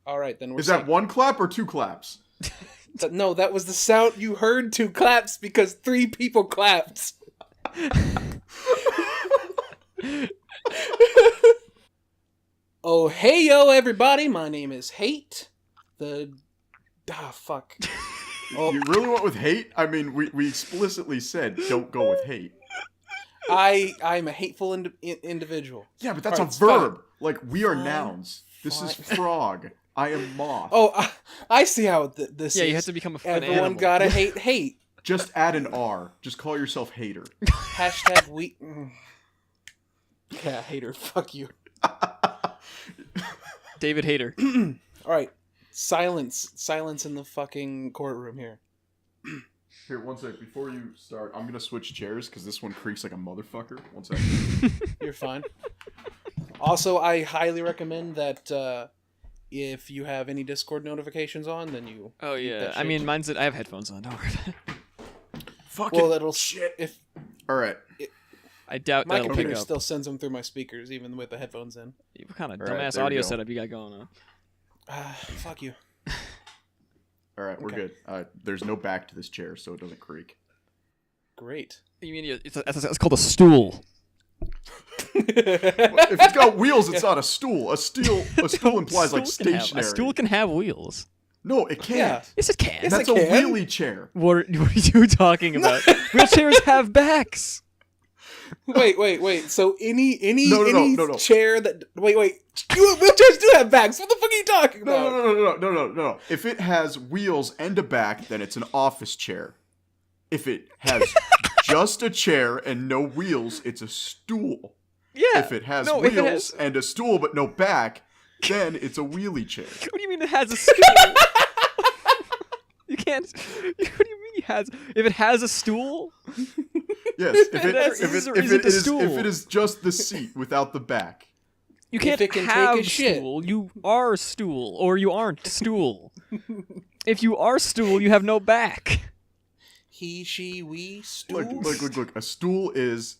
All right, then we're Is that one clap or two claps? No, that was the sound. You heard two claps because 3 people clapped. Oh, hey, yo, everybody. My name is Hate. Fuck. Oh. You really went with hate? I mean, we explicitly said don't go with hate. I'm a hateful individual. Yeah, but that's a verb. Fine. Like, we are nouns. This is frog. I am moth. Oh, I see how this is. Yeah, you have to become an Everyone animal. gotta hate. Just add an R. Just call yourself hater. Hashtag we... Yeah, hater. Fuck you. David Hater. Alright. Silence in the fucking courtroom here. Here, one sec. Before you start, I'm gonna switch chairs because this one creaks like a motherfucker. One sec. You're fine. Also, I highly recommend that if you have any Discord notifications on, then you... Oh, yeah. I mean, I have headphones on. Don't worry about it. Fucking that'll... shit. Alright. I doubt my that'll pick computer up. still sends them through my speakers, even with the headphones in. What kind of All right, dumbass audio setup you got going on? Fuck you. Alright, we're good. There's no back to this chair, so it doesn't creak. Great. You mean it's called a stool? If it's got wheels, it's not a stool. A stool implies like stationary. A stool can have wheels. No, it can't. Yeah. Yes, it can. That's a wheelie chair. What are you talking about? Wheelchairs have backs. Wait. So any No. chair that wheelchairs do have backs. What the fuck are you talking about? No. If it has wheels and a back, then it's an office chair. If it has just a chair and no wheels, it's a stool. Yeah. If it has wheels and a stool but no back, then it's a wheelie chair. What do you mean it has a stool? You can't. What do you mean it has? If it has a stool? Yes. If it is just the seat without the back. You can't have stool. You are stool, or you aren't stool. If you are stool, you have no back. He, she, we, stool. Look. A stool is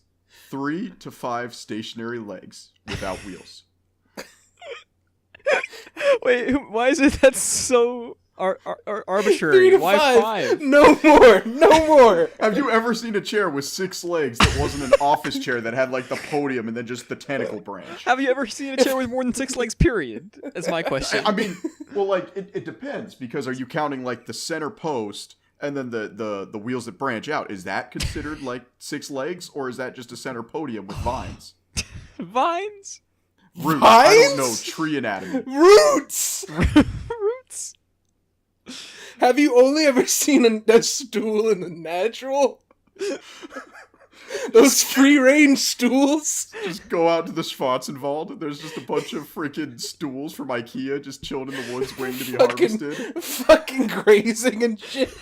3 to 5 stationary legs without wheels. Wait, why is it that's so arbitrary? 3 to Why 5? No more. Have you ever seen a chair with 6 legs that wasn't an office chair that had like the podium and then just the tentacle branch? Have you ever seen a chair with more than 6 legs, period? That's my question. I mean, well, like, it depends, because are you counting like the center post and then the wheels that branch out? Is that considered like 6 legs, or is that just a center podium with vines? Vines? Roots. Vines? I don't know tree anatomy. Roots. Roots? Have you only ever seen a stool in the natural? Those free-range stools? Just go out to the Schwarzenwald. There's just a bunch of freaking stools from IKEA just chilling in the woods waiting to be harvested. Fucking grazing and shit.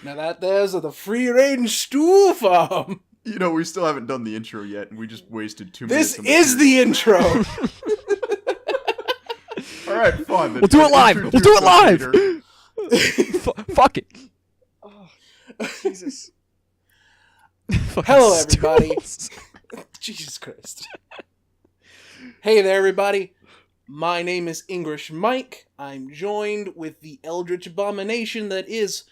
Now there's the free-range stool farm. You know, we still haven't done the intro yet, and we just wasted 2 minutes. This is the intro. All right, fine. We'll do it live. Fuck it. Oh, Jesus. Hello, everybody. Jesus Christ. Hey there, everybody. My name is Engrish Mike. I'm joined with the eldritch abomination that is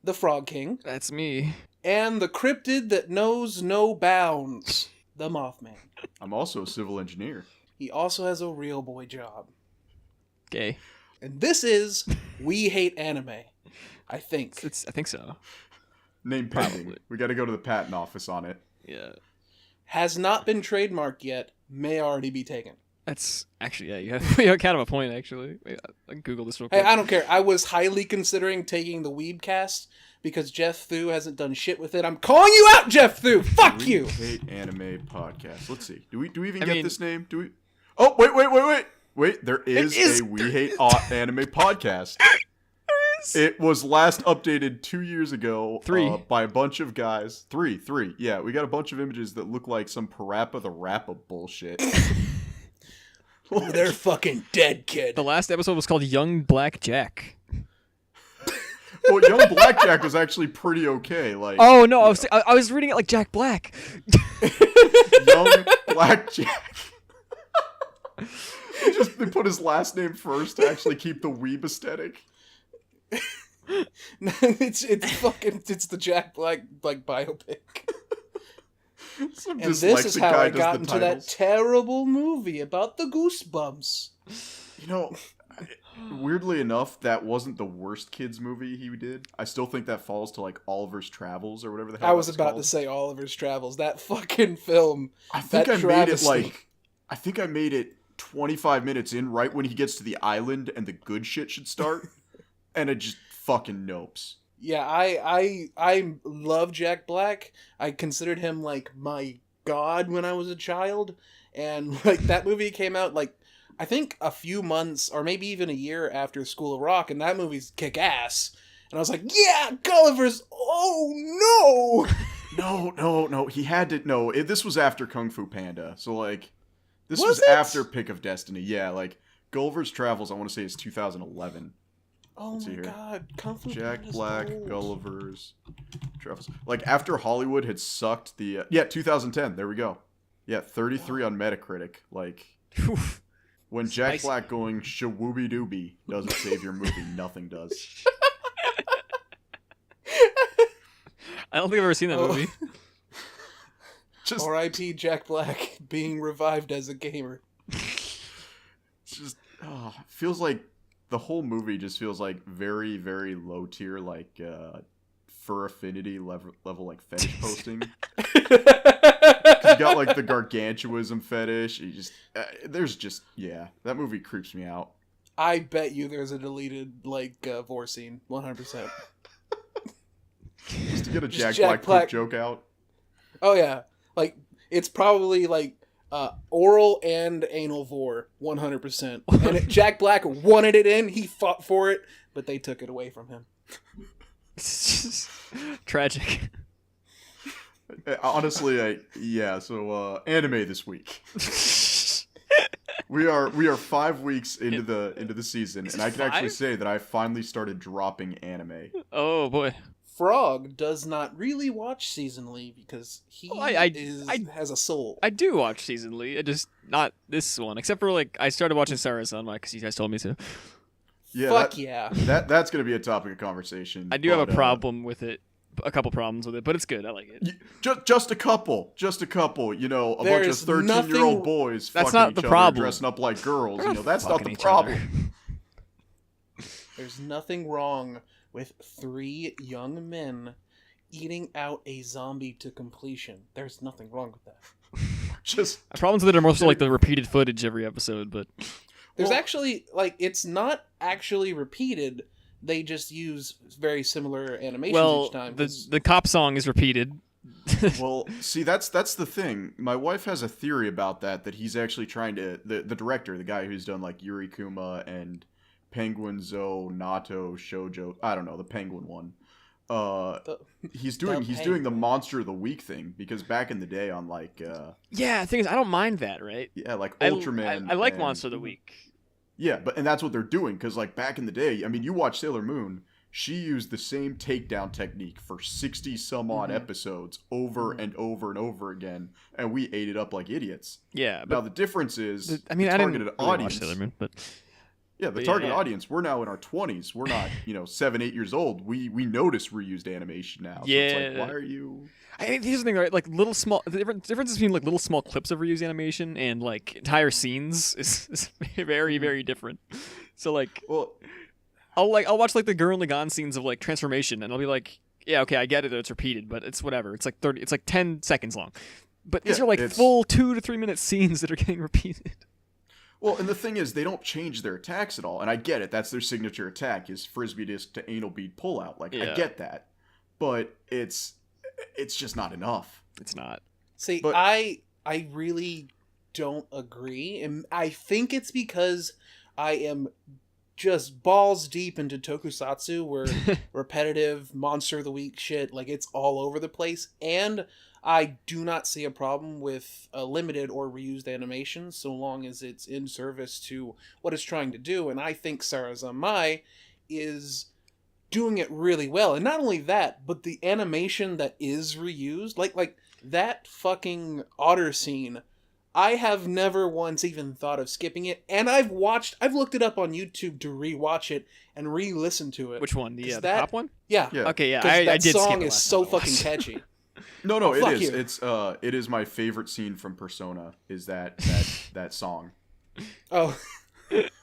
the Frog King. That's me. And the cryptid that knows no bounds, the Moth Man. I'm also a civil engineer. He also has a real boy job. Gay. And this is We Hate Anime. I think. I think so. Name pending. We got to go to the patent office on it. Yeah. Has not been trademarked yet. May already be taken. That's actually, yeah, you have kind of a point, actually. Wait, I can Google this real quick. Hey, I don't care. I was highly considering taking the Weebcast because Jeff Thu hasn't done shit with it. I'm calling you out, Jeff Thu! Fuck you! We Hate Anime Podcast. Let's see. Do we even get this name? Do we? Oh, wait. There is a We Hate Anime Podcast. It was last updated 2 years ago by a bunch of guys. Three. Yeah, we got a bunch of images that look like some Parappa the Rappa bullshit. They're fucking dead, kid. The last episode was called Young Black Jack. Well, Young Blackjack was actually pretty okay. Like, oh no, I was reading it like Jack Black. Young Blackjack. They put his last name first to actually keep the weeb aesthetic. it's the Jack Black biopic. And this is how I got into that terrible movie about the Goosebumps. You know, weirdly enough, that wasn't the worst kids movie he did. I still think that falls to like Oliver's Travels or whatever the hell. I was about to say Oliver's Travels. That fucking film. I think I made it 25 minutes in, right when he gets to the island and the good shit should start, and it just fucking nopes. Yeah, I love Jack Black. I considered him like my god when I was a child, and like that movie came out like I think a few months or maybe even a year after School of Rock, and that movie's kick ass. And I was like, yeah, Gulliver's. Oh no! No. He had to. No, this was after Kung Fu Panda, so like this was it? after Pick of Destiny. Yeah, like Gulliver's Travels. I want to say is 2011. Oh my god, Kung Fu Jack Panda's Black, old. Gulliver's Travels. Like, after Hollywood had sucked the... 2010, there we go. Yeah, 33 on Metacritic. Like, when Jack Black going shawooby-dooby doesn't save your movie, nothing does. I don't think I've ever seen that movie. Just R.I.P. Jack Black being revived as a gamer. Just, feels like the whole movie just feels like very, very low tier, like fur affinity level like fetish posting. You got like the gargantuism fetish. You just that movie creeps me out. I bet you there's a deleted like vor scene, 100%. Just to get a Jack Black joke out. Oh yeah, like it's probably like oral and anal vor, 100%. And Jack Black wanted it in, he fought for it, but they took it away from him. Tragic. Honestly, so anime this week. We are 5 weeks into the season, and I can actually say that I finally started dropping anime. Oh boy. Frog does not really watch seasonally because he has a soul. I do watch seasonally, just not this one, except for like I started watching Sarah-san because you guys told me to. Yeah, that's gonna be a topic of conversation. I do have a problem with it, a couple problems with it, but it's good. I like it. Just a couple. You know, a bunch of 13-year-old boys. That's fucking not each the other, problem. Dressing up like girls. You know, that's not the problem. There's nothing wrong with 3 young men eating out a zombie to completion. There's nothing wrong with that. Just problems with it are mostly like the repeated footage every episode, but there's actually like it's not actually repeated. They just use very similar animations each time. The cop song is repeated. Well, see, that's the thing. My wife has a theory about that he's actually trying to the director, the guy who's done like Yuri Kuma and Penguin Zo, Nato, Shoujo, I don't know, the Penguin one. He's doing the Monster of the Week thing because back in the day on like the thing is I don't mind that, right? Yeah, like Ultraman. I like Monster of the Week. Yeah, and that's what they're doing because like back in the day, I mean, you watch Sailor Moon, she used the same takedown technique for 60 some odd episodes over and over and over again, and we ate it up like idiots. Yeah, but now the difference is I didn't targeted really audience. Watch Sailor Moon, but yeah, the target audience, we're now in our 20s. We're not, 7, 8 years old. We notice reused animation now. So it's like, why are you... I mean, here's the thing, right? Like, the difference between, like, little small clips of reused animation and, like, entire scenes is very, very different. So, like, I'll watch, like, the Gurren Lagann scenes of, like, transformation, and I'll be like, yeah, okay, I get it that it's repeated, but it's whatever. It's, like, 10 seconds long. But these are, like, full 2 to 3 minute scenes that are getting repeated. Well, and the thing is, they don't change their attacks at all. And I get it. That's their signature attack is frisbee disc to anal bead pullout. Like, I get that. But it's just not enough. It's not. See, I really don't agree. And I think it's because I am just balls deep into tokusatsu where repetitive Monster of the Week shit, like, it's all over the place. And I do not see a problem with a limited or reused animation so long as it's in service to what it's trying to do. And I think Sarazanmai is doing it really well. And not only that, but the animation that is reused, like that fucking otter scene, I have never once even thought of skipping it, and I've looked it up on YouTube to rewatch it and re-listen to it. Which one? The cop one? Yeah. Okay, yeah. I did. That song skip it is so fucking catchy. No, it is. It is my favorite scene from Persona. Is that song? Oh,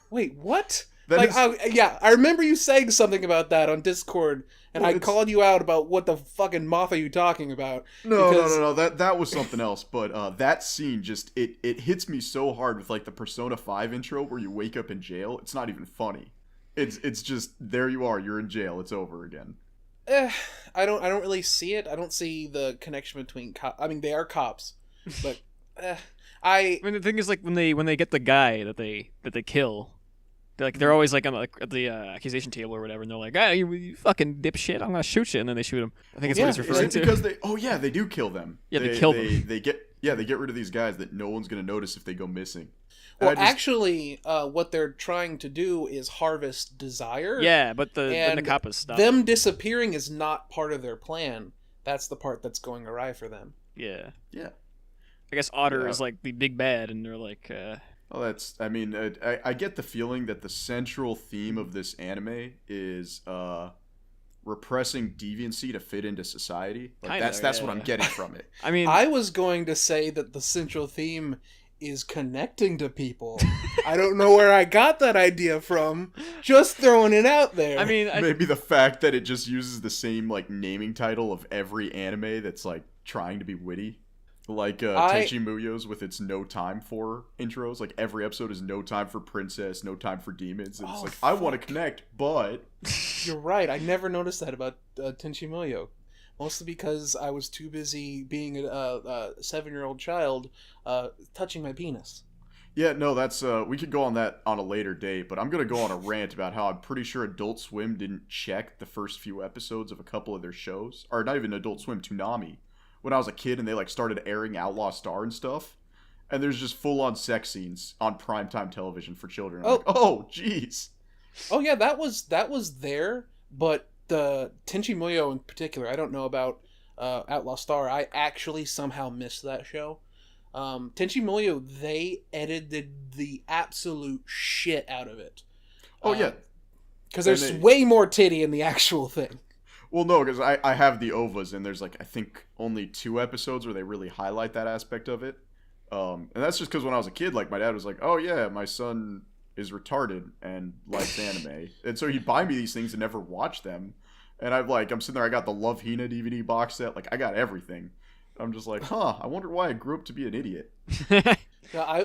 wait, what? I remember you saying something about that on Discord, and I called you out about what the fucking moth are you talking about. No. That was something else. But that scene just it hits me so hard with like the Persona 5 intro where you wake up in jail. It's not even funny. It's just there you are. You're in jail. It's over again. I don't really see it. I don't see the connection between I mean, they are cops, but I mean, the thing is, like, when they get the guy that they kill, they're always like on the accusation table or whatever, and they're like, "Ah, you fucking dipshit! I'm gonna shoot you," and then they shoot him. I think that's what he's referring to. Because they do kill them. Yeah, they kill them. They get rid of these guys that no one's gonna notice if they go missing. Well, actually, what they're trying to do is harvest desire. Yeah, but then the cop is stopped. Them disappearing is not part of their plan. That's the part that's going awry for them. Yeah. Yeah. I guess Otter is like the big bad, and they're like. Well, I get the feeling that the central theme of this anime is repressing deviancy to fit into society. Like, that's what I'm getting from it. I mean, I was going to say that the central theme is connecting to people. I don't know where I got that idea from. Just throwing it out there. I mean, maybe the fact that it just uses the same like naming title of every anime that's like trying to be witty. Like Tenchi Muyo's with its no time for intros. Like every episode is no time for princess, no time for demons. And it's like, I want to connect, but... You're right. I never noticed that about Tenchi Muyo. Mostly because I was too busy being a 7-year-old child touching my penis. Yeah, no, that's... we could go on that on a later date, but I'm going to go on a rant about how I'm pretty sure Adult Swim didn't check the first few episodes of a couple of their shows. Or not even Adult Swim, Toonami. When I was a kid and they like started airing Outlaw Star and stuff, and there's just full-on sex scenes on primetime television for children. I'm like, oh, jeez. Oh yeah, that was there, but the Tenchi Muyo in particular, I don't know about Outlaw Star. I actually somehow missed that show. Tenchi Muyo, they edited the absolute shit out of it. Oh yeah, because there's way more titty in the actual thing. Well, no, because I have the OVAs, and there's, like, I think only 2 episodes where they really highlight that aspect of it. And that's just because when I was a kid, like, my dad was like, oh, yeah, my son is retarded and likes anime. And so he'd buy me these things and never watch them. And I'm sitting there, I got the Love Hina DVD box set. Like, I got everything. I'm just like, I wonder why I grew up to be an idiot. Yeah,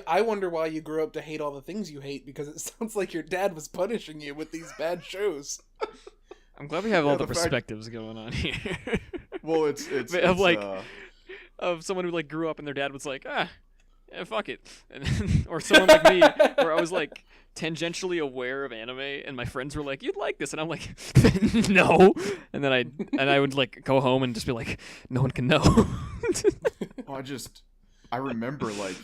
I wonder why you grew up to hate all the things you hate, because it sounds like your dad was punishing you with these bad shows. I'm glad we have all the perspectives going on here. Well, it's of someone who like grew up and their dad was like, yeah, fuck it, and then, or someone like me where I was like tangentially aware of anime and my friends were like, you'd like this, and I'm like, no, and then I would like go home and just be like, no one can know. I remember like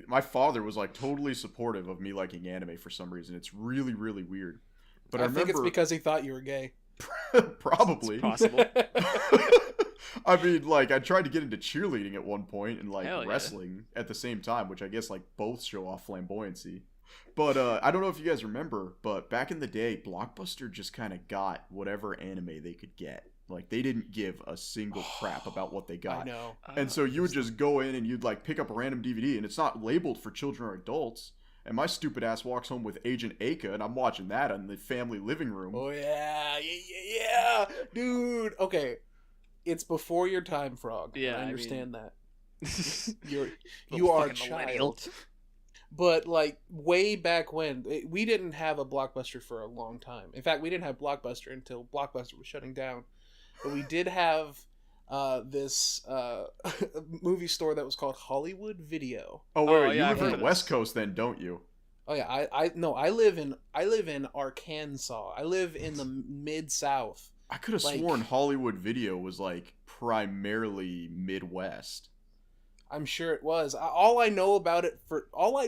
my father was like totally supportive of me liking anime for some reason. It's really, really weird. But I think it's because he thought you were gay. Probably. It's possible. I mean, like, I tried to get into cheerleading at one point and, like, Hell wrestling at the same time, which I guess, like, both show off flamboyancy. But I don't know if you guys remember, but back in the day, Blockbuster just kind of got whatever anime they could get. Like, they didn't give a single crap about what they got. I know. And so you would just go in and you'd, like, pick up a random DVD, and it's not labeled for children or adults. And my stupid ass walks home with Agent Aka, and I'm watching that in the family living room. Oh, yeah. Dude. Okay. It's before your time, Frog. Yeah, I understand that. You are a child. But, like, way back when, we didn't have a Blockbuster for a long time. In fact, we didn't have Blockbuster until Blockbuster was shutting down. But we did have this movie store that was called Hollywood Video. Oh, wait, you live in the West Coast then, don't you? Oh yeah, I live in Arkansas. I live in the Mid-South. I could have sworn Hollywood Video was like primarily Midwest. I'm sure it was. All I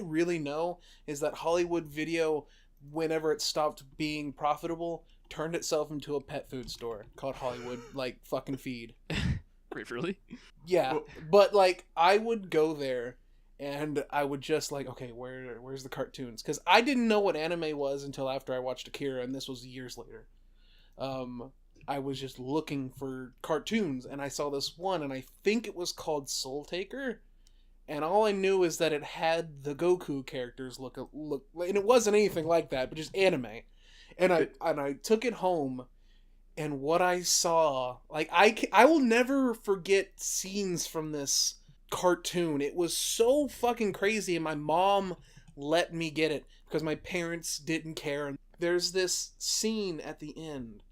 really know is that Hollywood Video, whenever it stopped being profitable, turned itself into a pet food store called Hollywood like fucking Feed. Wait, really? Yeah, but like I would go there And I would just like, okay, where's the cartoons? Because I didn't know what anime was until after I watched Akira, and this was years later. I was just looking for cartoons, and I saw this one, and I think it was called Soul Taker. And all I knew is that it had the Goku characters look, and it wasn't anything like that, but just anime. And I took it home, and what I saw, like I will never forget scenes from this cartoon. It was so fucking crazy, and my mom let me get it because my parents didn't care. There's this scene at the end,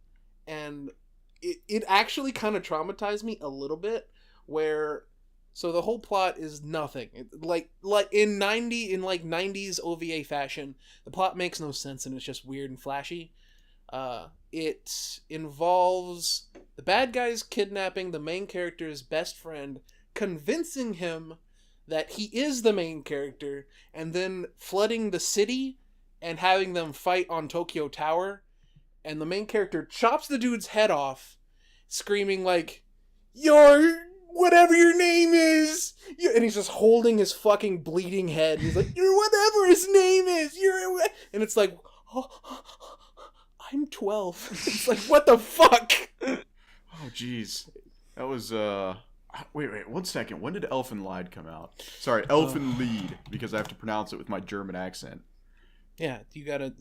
and it actually kind of traumatized me a little bit, where so the whole plot is nothing. Like in 90s OVA fashion, the plot makes no sense and it's just weird and flashy. It involves the bad guys kidnapping the main character's best friend, convincing him that he is the main character, and then flooding the city and having them fight on Tokyo Tower. And the main character chops the dude's head off, screaming like, "You're whatever your name is!" And he's just holding his fucking bleeding head. He's like, "You're whatever his name is! And it's like, oh, I'm 12. It's like, what the fuck? Oh, jeez. That was, Wait, 1 second. When did Elfen Lied come out? Sorry, Elfen Lied, because I have to pronounce it with my German accent. Yeah, you gotta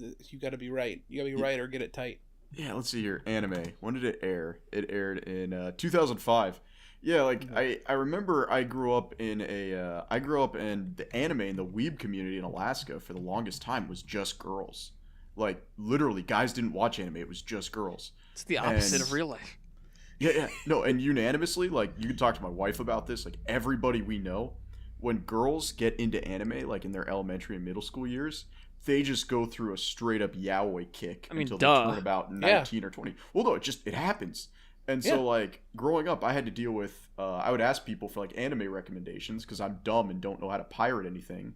be right. You gotta be right or get it tight. Yeah, let's see here. Anime. When did it air? It aired in 2005. Yeah, like I remember I grew up in the anime and the weeb community in Alaska for the longest time was just girls. Like literally, guys didn't watch anime. It was just girls. It's the opposite of real life. Yeah. No, and unanimously, like you can talk to my wife about this. Like everybody we know, when girls get into anime, like in their elementary and middle school years, they just go through a straight up yaoi kick until they turn about 19 or 20. Well, no, it happens. And so, like, growing up, I had to deal with, I would ask people for, like, anime recommendations because I'm dumb and don't know how to pirate anything.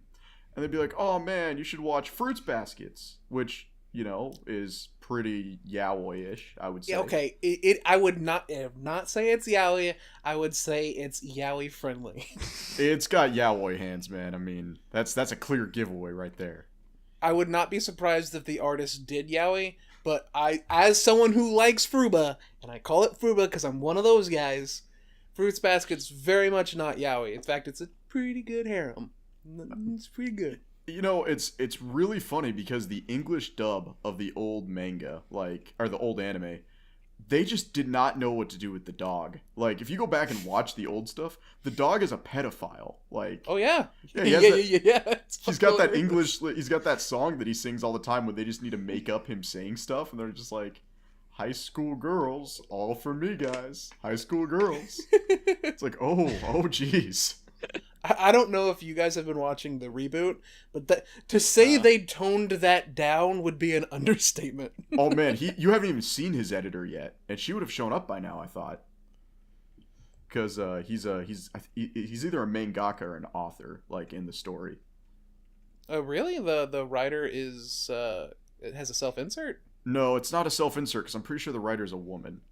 And they'd be like, "Oh, man, you should watch Fruits Baskets," which, you know, is pretty yaoi-ish, I would say. Yeah, okay. I would not say it's yaoi. I would say it's yaoi friendly. It's got yaoi hands, man. I mean, that's a clear giveaway right there. I would not be surprised if the artist did yaoi, but as someone who likes Fruba, and I call it Fruba because I'm one of those guys, Fruits Basket's very much not yaoi. In fact, it's a pretty good harem. It's pretty good. You know, it's really funny because the English dub of the old manga, or the old anime, they just did not know what to do with the dog. Like, if you go back and watch the old stuff, the dog is a pedophile. Like, oh yeah, yeah. He's got that English. He's got that song that he sings all the time when they just need to make up him saying stuff, and they're just like, "High school girls, all for me, guys. High school girls." It's like, oh, jeez. I don't know if you guys have been watching the reboot, but to say they toned that down would be an understatement. Oh man, you haven't even seen his editor yet, and she would have shown up by now, I thought. Because he's either a mangaka or an author, like in the story. Oh really? The writer is it has a self-insert? No, it's not a self-insert because I'm pretty sure the writer's a woman.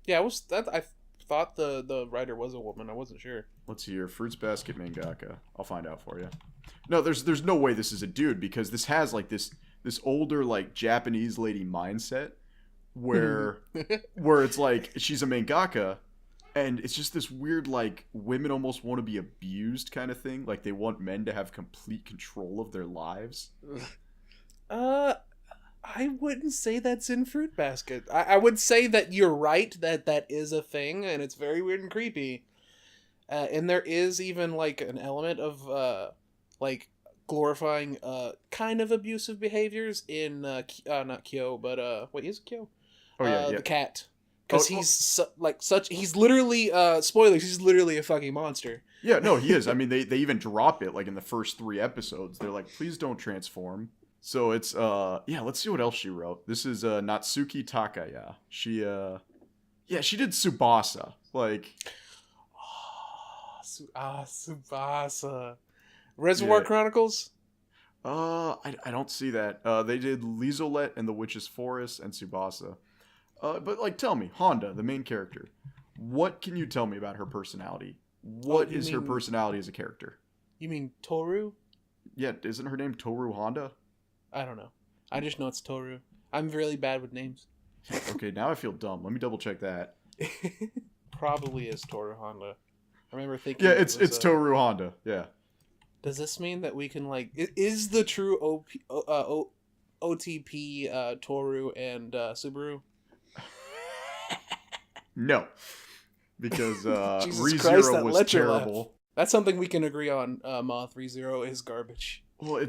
Yeah, I thought the writer was a woman. I wasn't sure. Let's see here. Fruits Basket mangaka. I'll find out for you. No, there's no way this is a dude because this has like this older like Japanese lady mindset where it's like she's a mangaka and it's just this weird like women almost want to be abused kind of thing. Like they want men to have complete control of their lives. I wouldn't say that's in Fruit Basket. I would say that you're right that is a thing, and it's very weird and creepy. And there is even like an element of like glorifying kind of abusive behaviors in not Kyo, but wait, is it Kyo? Oh yeah, the cat, because he's literally spoilers. He's literally a fucking monster. Yeah, no, he is. I mean, they even drop it like in the first 3 episodes. They're like, please don't transform. So it's let's see what else she wrote. This is Natsuki Takaya. She did Tsubasa. Like Tsubasa. Reservoir Chronicles? I don't see that. They did Lizolet and the Witch's Forest and Tsubasa. But like tell me, Honda, the main character. What can you tell me about her personality? What is her personality as a character? You mean Toru? Yeah, isn't her name Toru Honda? I don't know. I just know it's Toru. I'm really bad with names. Okay, now I feel dumb. Let me double check that. Probably is Toru Honda. I remember thinking. Yeah, it's Toru Honda. Yeah. Does this mean that we can is the true OTP Toru and Subaru? No, because ReZero was terrible. That's something we can agree on. Moth ReZero is garbage. Well,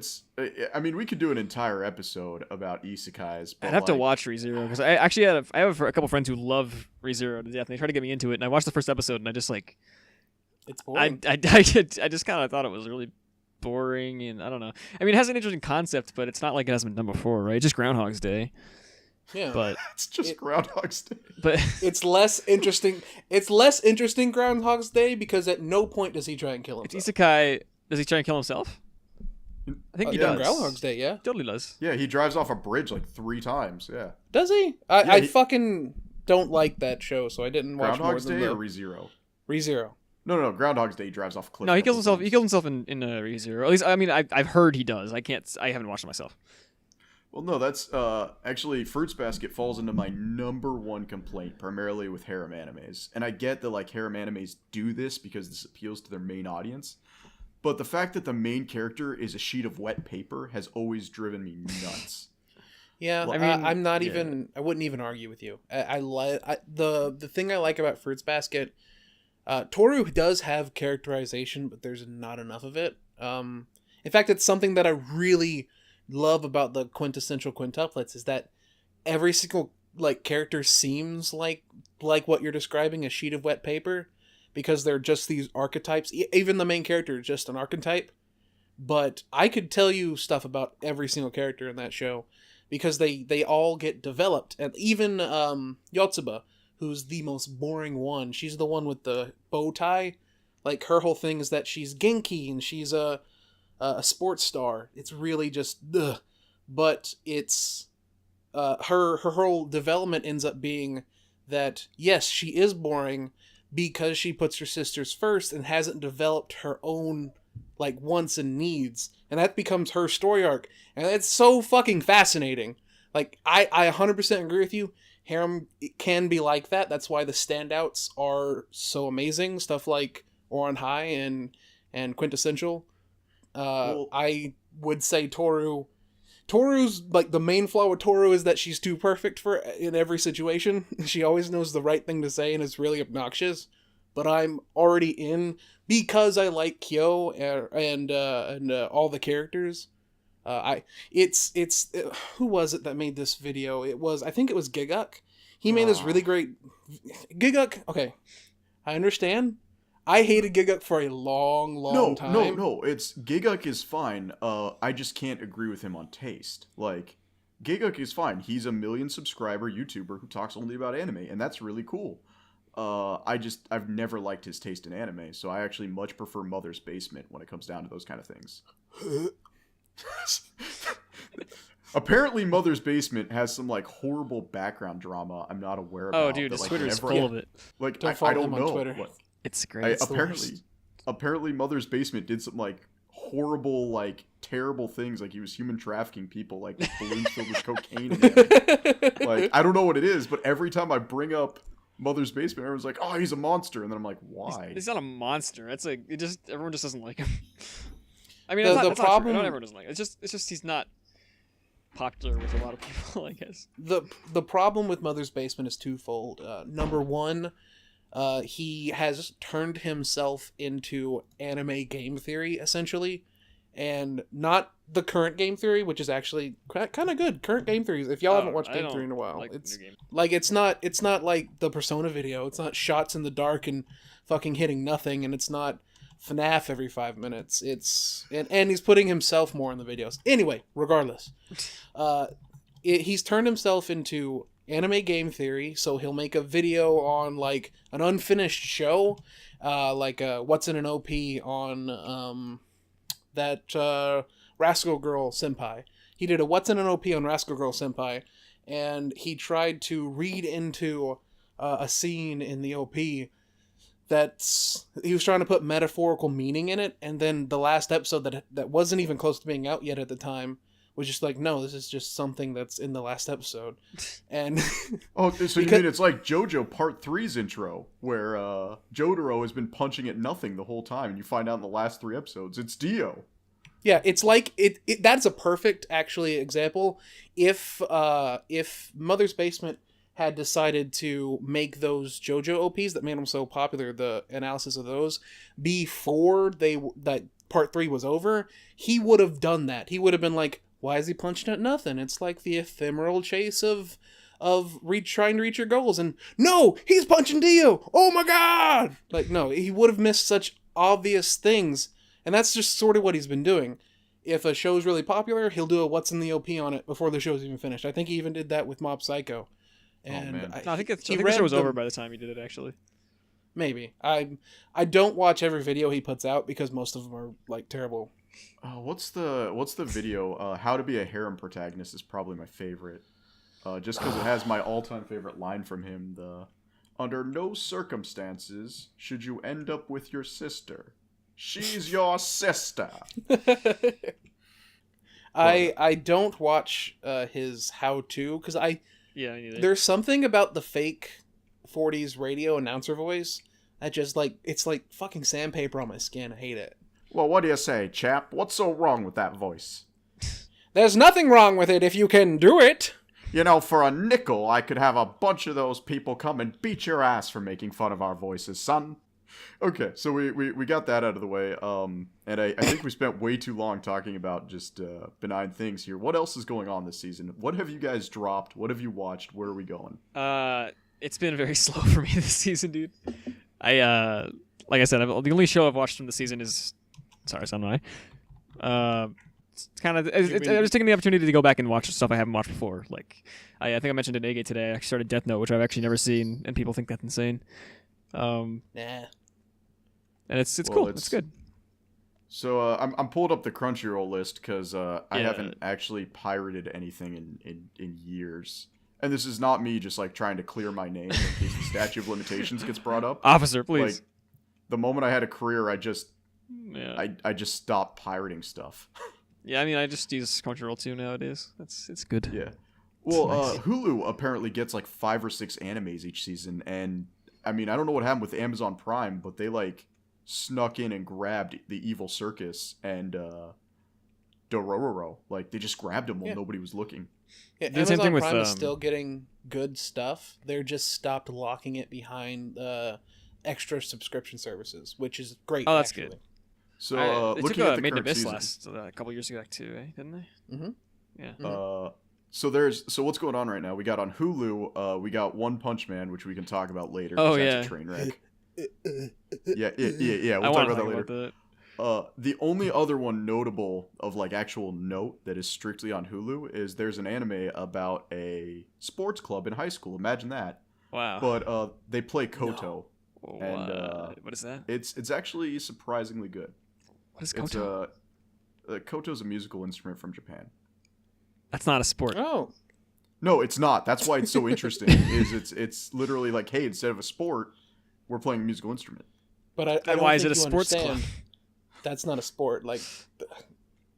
I mean, we could do an entire episode about isekais. But I'd have to watch ReZero because I actually I have a couple friends who love ReZero to death. And they try to get me into it, and I watched the first episode, and I just it's boring. I just kind of thought it was really boring, and I don't know. I mean, it has an interesting concept, but it's not like it hasn't been done before, right? It's just Groundhog's Day. Yeah, but it's just Groundhog's Day. But it's less interesting. It's less interesting Groundhog's Day because at no point does he try and kill himself. It's isekai. Does he try and kill himself? I think he does. Groundhog's Day, yeah. Totally does. Yeah, he drives off a bridge like 3 times. Yeah. Does he? I fucking don't like that show, so I didn't watch Groundhog's more than Day or ReZero? ReZero. No. Groundhog's Day. He drives off a cliff. No, he kills himself. He kills himself in ReZero. At least, I mean, I've heard he does. I haven't watched it myself. Well, no, that's actually Fruits Basket falls into my #1 complaint, primarily with harem animes. And I get that like harem animes do this because this appeals to their main audience. But the fact that the main character is a sheet of wet paper has always driven me nuts. Yeah, I mean, I'm not even. I wouldn't even argue with you. The thing I like about Fruits Basket, Toru does have characterization, but there's not enough of it. In fact, it's something that I really love about the quintessential quintuplets is that every single like character seems like what you're describing, a sheet of wet paper, because they're just these archetypes. Even the main character is just an archetype. But I could tell you stuff about every single character in that show because they all get developed. And even Yotsuba, who's the most boring one, she's the one with the bow tie. Like, her whole thing is that she's Genki and she's a sports star. It's really just ugh. But it's her whole development ends up being that yes, she is boring because she puts her sisters first and hasn't developed her own like wants and needs, and that becomes her story arc, and it's so fucking fascinating. Like I 100% agree with you. Harem can be like that. That's why the standouts are so amazing. Stuff like Oran High and Quintessential. I would say Toru's like the main flaw with Toru is that she's too perfect for in every situation. She always knows the right thing to say and it's really obnoxious. But I'm already in because I like Kyo and all the characters. Who was it that made this video? I think it was Gaggle. He made this really great Gaggle. Okay, I understand. I hated Gaggle for a long time. No. It's Gaggle is fine. I just can't agree with him on taste. Like, Gaggle is fine. He's a 1 million subscriber YouTuber who talks only about anime, and that's really cool. I've never liked his taste in anime, so I actually much prefer Mother's Basement when it comes down to those kind of things. Apparently, Mother's Basement has some like horrible background drama I'm not aware about. Oh, dude, Twitter's full of it. Like, I don't know. Twitter. It's great. Apparently, Mother's Basement did some like horrible, like terrible things. Like he was human trafficking people, like with balloons filled with cocaine. Like I don't know what it is, but every time I bring up Mother's Basement, everyone's like, "Oh, he's a monster," and then I'm like, "Why?" He's not a monster. It's like everyone just doesn't like him. I mean, the problem. Not everyone doesn't like him. It's just he's not popular with a lot of people, I guess. The problem with Mother's Basement is twofold. Number one, he has turned himself into anime game theory essentially, and not the current game theory, which is actually kind of good. Current game theories, if y'all haven't watched game theory in a while, it's not like the Persona video. It's not shots in the dark and fucking hitting nothing, and it's not FNAF every 5 minutes. And he's putting himself more in the videos. Anyway, regardless, he's turned himself into anime game theory, so he'll make a video on like an unfinished show, like what's in an OP on that Rascal Girl Senpai. He did a what's in an OP on Rascal Girl Senpai, and he tried to read into a scene in the OP he was trying to put metaphorical meaning in it, and then the last episode that wasn't even close to being out yet at the time was just like, no, this is just something that's in the last episode. And oh, so you mean it's like JoJo Part 3's intro, where Jotaro has been punching at nothing the whole time, and you find out in the last 3 episodes it's Dio. Yeah, it's like that's a perfect actually example. If Mother's Basement had decided to make those JoJo OPs that made them so popular, the analysis of those, before that Part 3 was over, he would have done that. He would have been like, why is he punching at nothing? It's like the ephemeral chase of trying to reach your goals. And no, he's punching Dio. Oh my god! Like, no, he would have missed such obvious things. And that's just sort of what he's been doing. If a show's really popular, he'll do a what's in the OP on it before the show's even finished. I think he even did that with Mob Psycho. And I think the show was over by the time he did it, actually. Maybe. I don't watch every video he puts out because most of them are like terrible. What's the video? How to be a harem protagonist is probably my favorite. Just because it has my all-time favorite line from him. Under no circumstances should you end up with your sister. She's your sister. I don't watch his how-to because there's something about the fake 40s radio announcer voice that just it's like fucking sandpaper on my skin. I hate it. Well, what do you say, chap? What's so wrong with that voice? There's nothing wrong with it if you can do it. You know, for a nickel, I could have a bunch of those people come and beat your ass for making fun of our voices, son. Okay, so we got that out of the way, and I think we spent way too long talking about just benign things here. What else is going on this season? What have you guys dropped? What have you watched? Where are we going? It's been very slow for me this season, dude. Like I said, the only show I've watched from the season is... Sorry, Sunrise. It's kind of... I was taking the opportunity to go back and watch stuff I haven't watched before. Like, I think I mentioned in A-Gate today, I actually started Death Note, which I've actually never seen, and people think that's insane. Nah. And it's cool. It's good. So I'm pulling up the Crunchyroll list because I haven't actually pirated anything in years. And this is not me just like trying to clear my name in case the statute of limitations gets brought up. Officer, please. Like, the moment I had a career, I just stopped pirating stuff. Yeah, I mean, I just use Crunchyroll too nowadays. It's good. Yeah. Well, nice. Hulu apparently gets like 5 or 6 animes each season, and I mean, I don't know what happened with Amazon Prime, but they like snuck in and grabbed the Evil Circus and Dororo. Like, they just grabbed them while nobody was looking. Yeah, Amazon Prime is still getting good stuff. They're just stopped locking it behind extra subscription services, which is great. Oh, that's actually. good. So, they looking took at the Made in current Abyss season, last a couple years ago too, didn't they? Mm-hmm. Yeah. Mm-hmm. So what's going on right now? We got on Hulu, we got One Punch Man, which we can talk about later. Oh, that's a train wreck. yeah. We'll talk about that later. The only other one notable of like actual note that is strictly on Hulu is there's an anime about a sports club in high school. Imagine that. Wow. But they play Koto. No. And what is that? It's actually surprisingly good. What is Koto? Koto's a musical instrument from Japan. That's not a sport. Oh. No, it's not. That's why it's so interesting. It's literally like, hey, instead of a sport, we're playing a musical instrument. But I don't why think is it a sports club? That's not a sport. Like,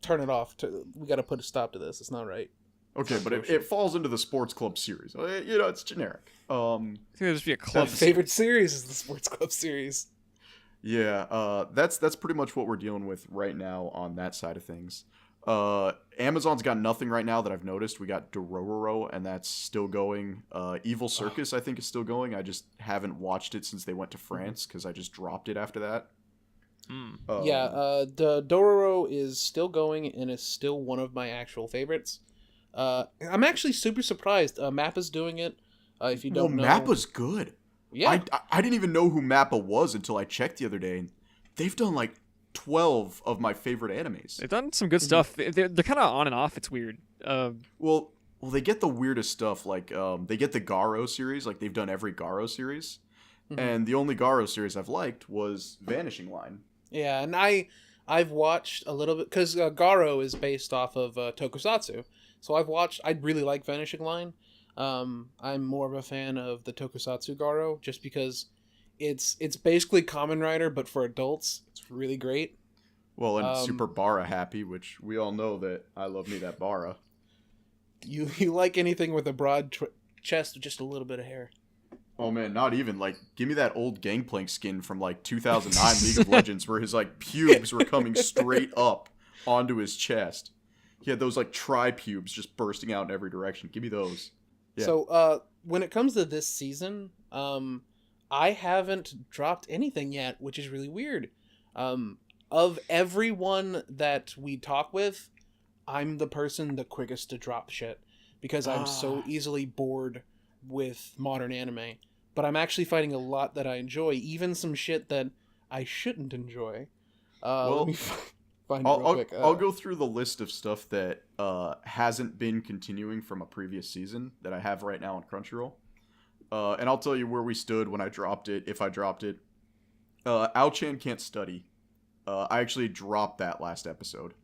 turn it off. We got to put a stop to this. It's not right. Okay, but it falls into the sports club series. You know, it's generic. I think there'd just be a club. My favorite series is the sports club series. Yeah, that's pretty much what we're dealing with right now on that side of things. Amazon's got nothing right now that I've noticed. We got Dororo, and that's still going. Evil Circus, I think, is still going. I just haven't watched it since they went to France because I just dropped it after that. The Dororo is still going and is still one of my actual favorites. I'm actually super surprised. Mappa's doing it. If you don't know, Mappa's good. Yeah, I didn't even know who Mappa was until I checked the other day. And they've done like 12 of my favorite animes. They've done some good stuff. They're kind of on and off. It's weird. Well, they get the weirdest stuff. Like they get the Garo series. Like they've done every Garo series, and the only Garo series I've liked was Vanishing Line. Yeah, and I've watched a little bit because Garo is based off of Tokusatsu. So I really like Vanishing Line. I'm more of a fan of the Tokusatsu Garo just because It's basically Kamen Rider, but for adults. It's really great. Well, and super Bara happy, which we all know that I love me that Bara. You like anything with a broad chest with just a little bit of hair. Oh man, not even. Like, give me that old Gangplank skin from like 2009 League of Legends where his like pubes were coming straight up onto his chest. He had those like tri-pubes just bursting out in every direction. Give me those. Yeah. So, when it comes to this season, I haven't dropped anything yet, which is really weird. Of everyone that we talk with, I'm the person the quickest to drop shit because I'm so easily bored with modern anime. But I'm actually finding a lot that I enjoy, even some shit that I shouldn't enjoy. Let me find it real quick. I'll go through the list of stuff that hasn't been continuing from a previous season that I have right now on Crunchyroll. And I'll tell you where we stood when I dropped it, if I dropped it. Ao-chan Can't Study. I actually dropped that last episode.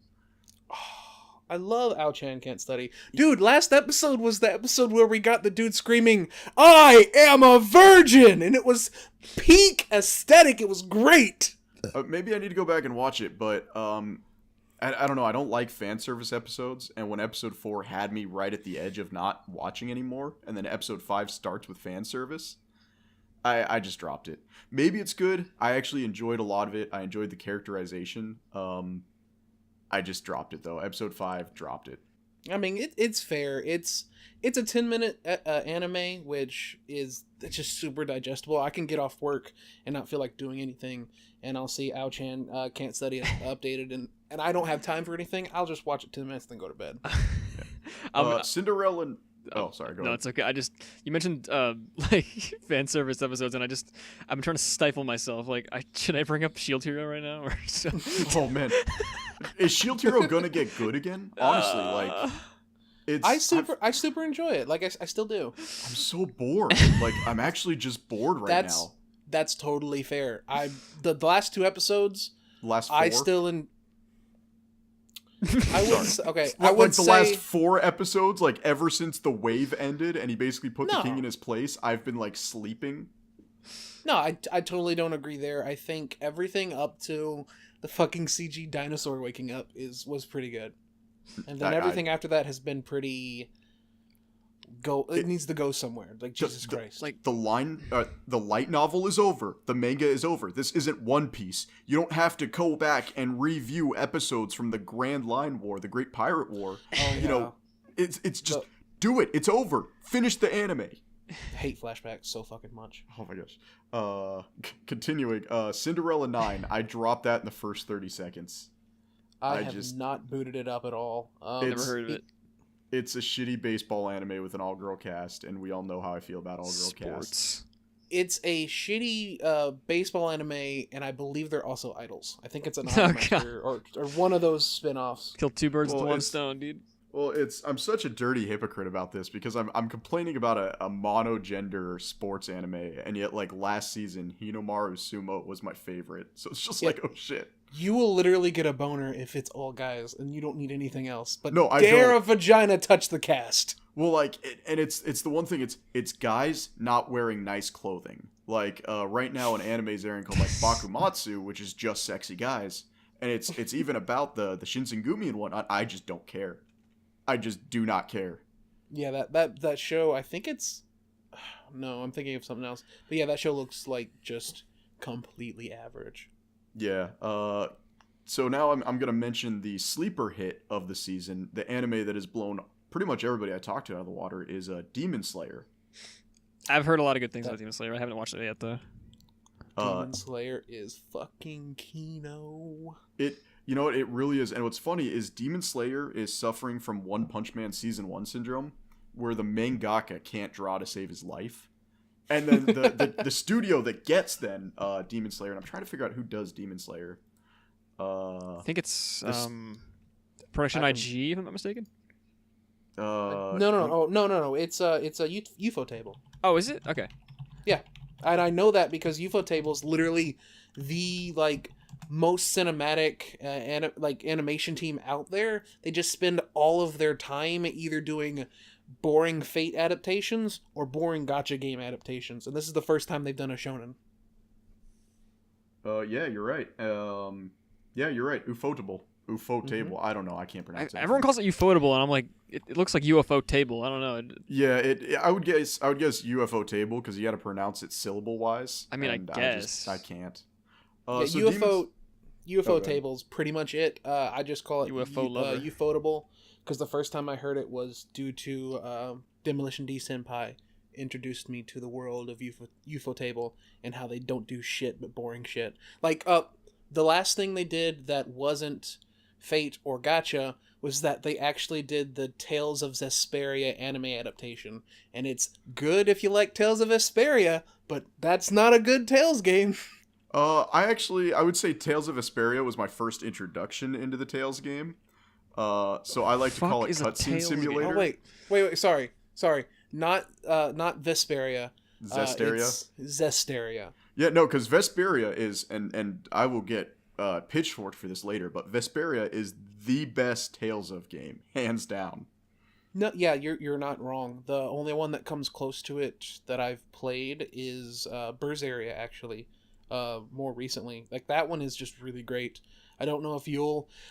I love Ao-chan Can't Study. Dude, last episode was the episode where we got the dude screaming, "I am a virgin!" And it was peak aesthetic. It was great. Maybe I need to go back and watch it, but I don't know. I don't like fan service episodes, and when episode 4 had me right at the edge of not watching anymore, and then episode 5 starts with fan service, I just dropped it. Maybe it's good. I actually enjoyed a lot of it. I enjoyed the characterization. I just dropped it though. Episode 5 dropped it. I mean, it's fair. It's a 10-minute anime, which it's just super digestible. I can get off work and not feel like doing anything, and I'll see Ao-chan Can't Study updated, and I don't have time for anything. I'll just watch it 10 minutes, then go to bed. Cinderella. Oh, sorry. Go ahead. No, it's okay. You mentioned like fan service episodes, and I'm trying to stifle myself. Like, should I bring up Shield Hero right now? Or so? Oh man, is Shield Hero gonna get good again? Honestly, like, I super enjoy it. Like I still do. I'm so bored. Like, I'm actually just bored now. That's totally fair. The last 2 episodes. Last 4? I still I wouldn't. Okay, I would say the last 4 episodes, like ever since the wave ended, and he basically put the king in his place. I've been like sleeping. No, I totally don't agree there. I think everything up to the fucking CG dinosaur waking up was pretty good, and then everything after that has been pretty. It needs to go somewhere. Like, Jesus Christ. Like, the light novel is over. The manga is over. This isn't One Piece. You don't have to go back and review episodes from the Grand Line War, the Great Pirate War. Oh, yeah. You know, it's just do it. It's over. Finish the anime. I hate flashbacks so fucking much. Oh my gosh. Continuing. Cinderella 9. I dropped that in the first 30 seconds. I have not booted it up at all. Never heard of it. It's a shitty baseball anime with an all-girl cast, and we all know how I feel about all-girl casts. It's a shitty baseball anime, and I believe they're also idols. I think it's an idol or one of those spin-offs. Kill 2 birds with 1 stone, dude. Well, I'm such a dirty hypocrite about this because I'm complaining about a monogender sports anime, and yet like last season, Hinomaru Sumo was my favorite. So it's just like, oh shit. You will literally get a boner if it's all guys, and you don't need anything else. But no, I dare don't. a vagina touch the cast. Well, like, it's the one thing. It's guys not wearing nice clothing. Like right now, an anime is airing called like Bakumatsu, which is just sexy guys, and it's even about the Shinsengumi and whatnot. I just don't care. I just do not care. Yeah, that show. I think it's. No, I'm thinking of something else. But yeah, that show looks like just completely average. Yeah. So now I'm going to mention the sleeper hit of the season. The anime that has blown pretty much everybody I talked to out of the water is Demon Slayer. I've heard a lot of good things about Demon Slayer. I haven't watched it yet, though. Demon Slayer is fucking Kino. You know what? It really is. And what's funny is Demon Slayer is suffering from One Punch Man Season 1 syndrome, where the mangaka can't draw to save his life. And then the studio that gets Demon Slayer, and I'm trying to figure out who does Demon Slayer. I think it's Production IG, if I'm not mistaken. No. It's a UFO table. Oh, is it? Okay. Yeah, and I know that because UFO table is literally the most cinematic animation team out there. They just spend all of their time either doing boring Fate adaptations or boring gacha game adaptations, and this is the first time they've done a shonen. Yeah, you're right. Yeah, you're right. Ufotable. Ufotable. I don't know. I can't pronounce it. Everyone calls it ufotable, and I'm like, it looks like UFO table. I don't know. Yeah, I would guess UFO table because you got to pronounce it syllable wise. I mean, I guess I can't. Yeah, so UFO table's pretty much it. I just call it UFO lover. Ufotable because the first time I heard it was due to Demolition D Senpai introduced me to the world of UFO table and how they don't do shit but boring shit. Like the last thing they did that wasn't Fate or Gacha was that they actually did the Tales of Vesperia anime adaptation, and it's good if you like Tales of Vesperia, but that's not a good Tales game. I would say Tales of Vesperia was my first introduction into the Tales game. So I like to call it Cutscene Simulator. Oh wait, sorry. Not Vesperia. Zesteria? Zesteria. Yeah, no, because Vesperia is, and I will get pitchforked for this later, but Vesperia is the best Tales of game, hands down. No, yeah, you're not wrong. The only one that comes close to it that I've played is Berseria, actually. More recently. Like, that one is just really great. I don't know if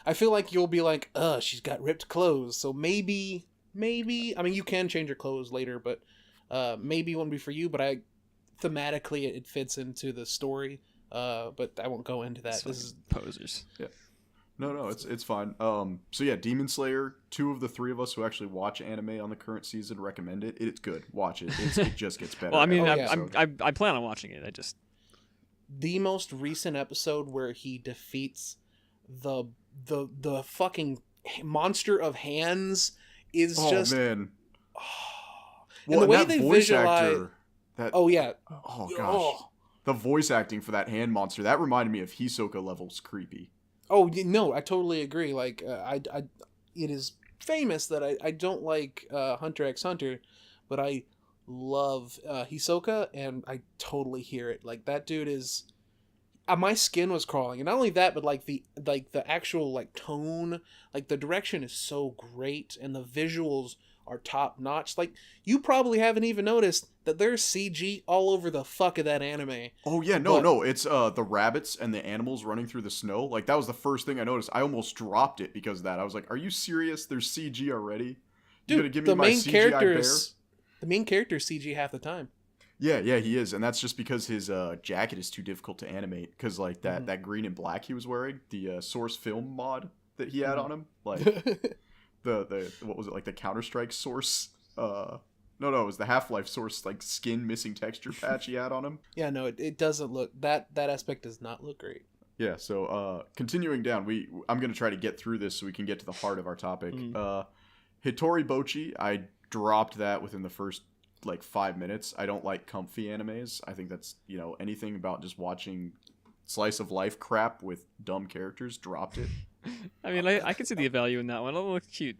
I feel like you'll be like, she's got ripped clothes, so maybe, I mean, you can change your clothes later, but maybe it won't be for you, but thematically it fits into the story, but I won't go into that. This is posers. Yeah. No, it's fine. So yeah, Demon Slayer, 2 of the 3 of us who actually watch anime on the current season recommend it. It's good. Watch it. It just gets better. Well, I mean, I plan on watching it. The most recent episode where he defeats the fucking monster of hands is just... Oh, man. And the way they visualize... Oh, gosh. The voice acting for that hand monster, that reminded me of Hisoka levels creepy. Oh, no, I totally agree. Like, it is famous that I don't like Hunter x Hunter, but I love Hisoka, and I totally hear it. Like, that dude is... my skin was crawling, and not only that, but like the actual like tone, like the direction is so great, and the visuals are top notch. Like, you probably haven't even noticed that there's CG all over the fuck of that anime. Oh yeah, no, it's the rabbits and the animals running through the snow. Like, that was the first thing I noticed. I almost dropped it because of that. I was like, "Are you serious? There's CG already? Dude, you gonna give me my CGI bear?" The main character's CG half the time. Yeah, he is, and that's just because his jacket is too difficult to animate. Because like that green and black he was wearing, the Source Film mod that he had on him, like the what was it, like the Counter-Strike Source? No, it was the Half-Life Source, like skin missing texture patch he had on him. Yeah, no, it doesn't look that aspect does not look great. Yeah, so continuing down, I'm gonna try to get through this so we can get to the heart of our topic. Hitori Bochi, I dropped that within the first like 5 minutes. I don't like comfy animes. I think that's, anything about just watching slice of life crap with dumb characters, dropped it. I mean, I can see the value in that one. It looks cute.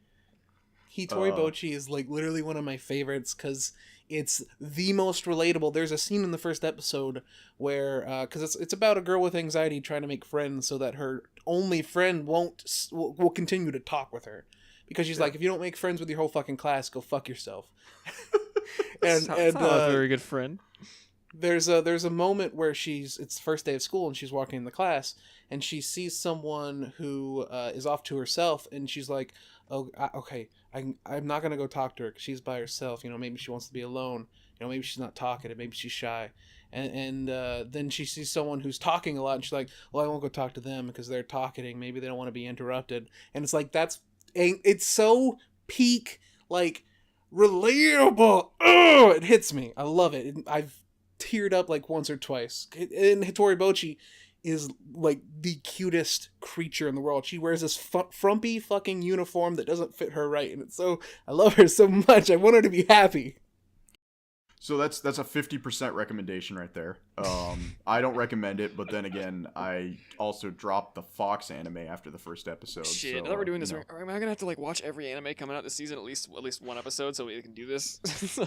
Hitori Bochi is like literally one of my favorites because it's the most relatable. There's a scene in the first episode where, because it's about a girl with anxiety trying to make friends so that her only friend will continue to talk with her. Because she's like, if you don't make friends with your whole fucking class, go fuck yourself. and not a very good friend. There's a moment where it's the first day of school and she's walking in the class and she sees someone who is off to herself, and she's like, "Oh, okay, I'm not gonna go talk to her because she's by herself. Maybe she wants to be alone. Maybe she's not talkative. Maybe she's shy." And then she sees someone who's talking a lot, and she's like, "Well, I won't go talk to them because they're talking. Maybe they don't want to be interrupted." And it's like it's so peak, like, relatable. Oh, it hits me. I love it. I've teared up like once or twice. And Hitori Bochi is like the cutest creature in the world. She wears this frumpy fucking uniform that doesn't fit her right, and I love her so much. I want her to be happy. So that's a 50% recommendation right there. I don't recommend it, but then again, I also dropped the Fox anime after the first episode. Shit, now that we're doing this, am I gonna have to like watch every anime coming out this season, at least one episode, so we can do this?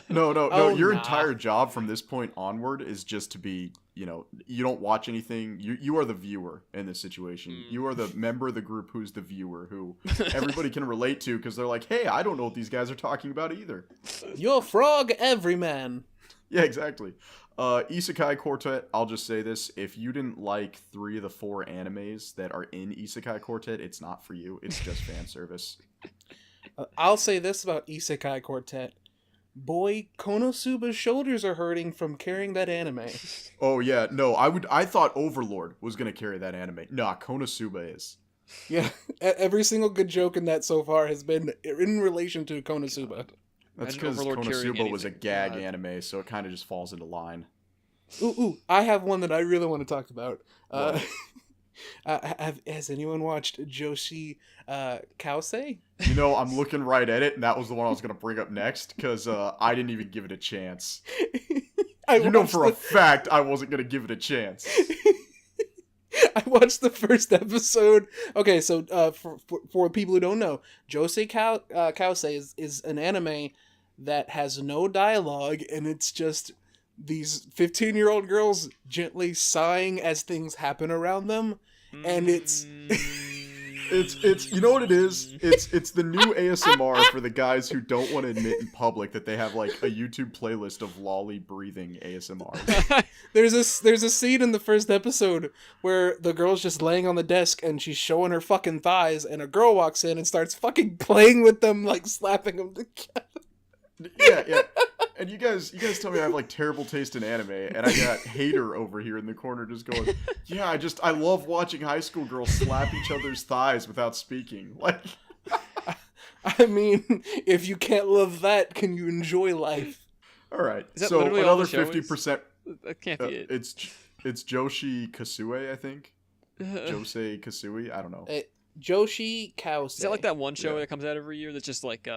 No. Your entire job from this point onward is just to be, you don't watch anything. You are the viewer in this situation. You are the member of the group who's the viewer, who everybody can relate to because they're like, hey, I don't know what these guys are talking about either. You're frog everyman. Yeah, exactly. Isekai Quartet, I'll just say this. If you didn't like 3 of the 4 animes that are in Isekai Quartet, it's not for you. It's just fan service. I'll say this about Isekai Quartet. Boy, Konosuba's shoulders are hurting from carrying that anime. Oh, yeah. No, I thought Overlord was going to carry that anime. Nah, Konosuba is. Yeah, every single good joke in that so far has been in relation to Konosuba. God. That's because Konosuba was a gag anime, so it kind of just falls into line. Ooh, I have one that I really want to talk about. Has anyone watched Joshi Kausei? You know, I'm looking right at it, and that was the one I was going to bring up next, because I didn't even give it a chance. You know for a fact I wasn't going to give it a chance. I watched the first episode. Okay, so for people who don't know, Josei Kausei is an anime that has no dialogue, and it's just these 15-year-old girls gently sighing as things happen around them, and it's you know what it is? It's the new ASMR for the guys who don't want to admit in public that they have like a YouTube playlist of lolly breathing ASMR. There's a scene in the first episode where the girl's just laying on the desk and she's showing her fucking thighs, and a girl walks in and starts fucking playing with them, like slapping them together. Yeah. And you guys tell me I have like terrible taste in anime, and I got Hater over here in the corner just going, yeah, I love watching high school girls slap each other's thighs without speaking. Like, I mean, if you can't love that, can you enjoy life? All right, so another 50%. That can't be it. It's Joshi Kasue, I think. Josei Kasui, I don't know. Joshi Kausei. Is that like that one show that comes out every year that's just like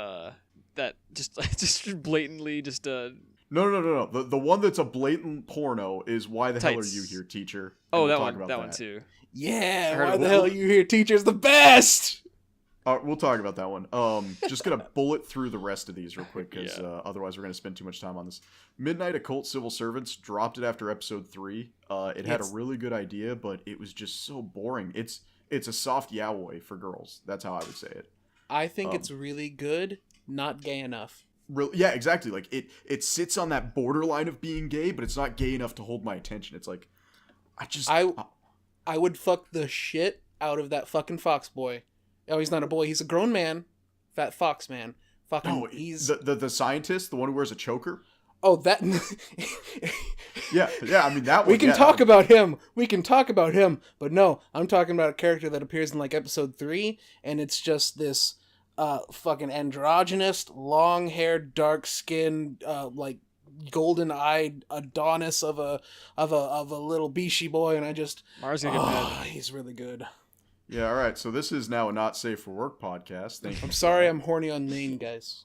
that just blatantly just No. The one that's a blatant porno is Why the Tights. Hell Are You Here, Teacher? Oh, that one too. Yeah, Why the Hell Are You Here, Teacher's the best. We'll talk about that one. Just gonna bullet through the rest of these real quick because otherwise we're gonna spend too much time on this. Midnight Occult Civil Servants dropped it after episode 3. It had a really good idea, but it was just so boring. It's a soft yaoi for girls. That's how I would say it. I think it's really good, not gay enough. Yeah, exactly. Like it sits on that borderline of being gay, but it's not gay enough to hold my attention. It's like I would fuck the shit out of that fucking fox boy. Oh, he's not a boy. He's a grown man. Fat fox man. Fucking. No, he's the scientist, the one who wears a choker. Oh, that. yeah. I mean that one. We can talk about him. We can talk about him. But no, I'm talking about a character that appears in like episode 3, and it's just this fucking androgynous, long-haired, dark-skinned, like golden-eyed Adonis of a little Bishi boy, and I just he's really good. Yeah, all right. So this is now a not safe for work podcast. Thank you. I'm sorry, I'm horny on Maine, guys.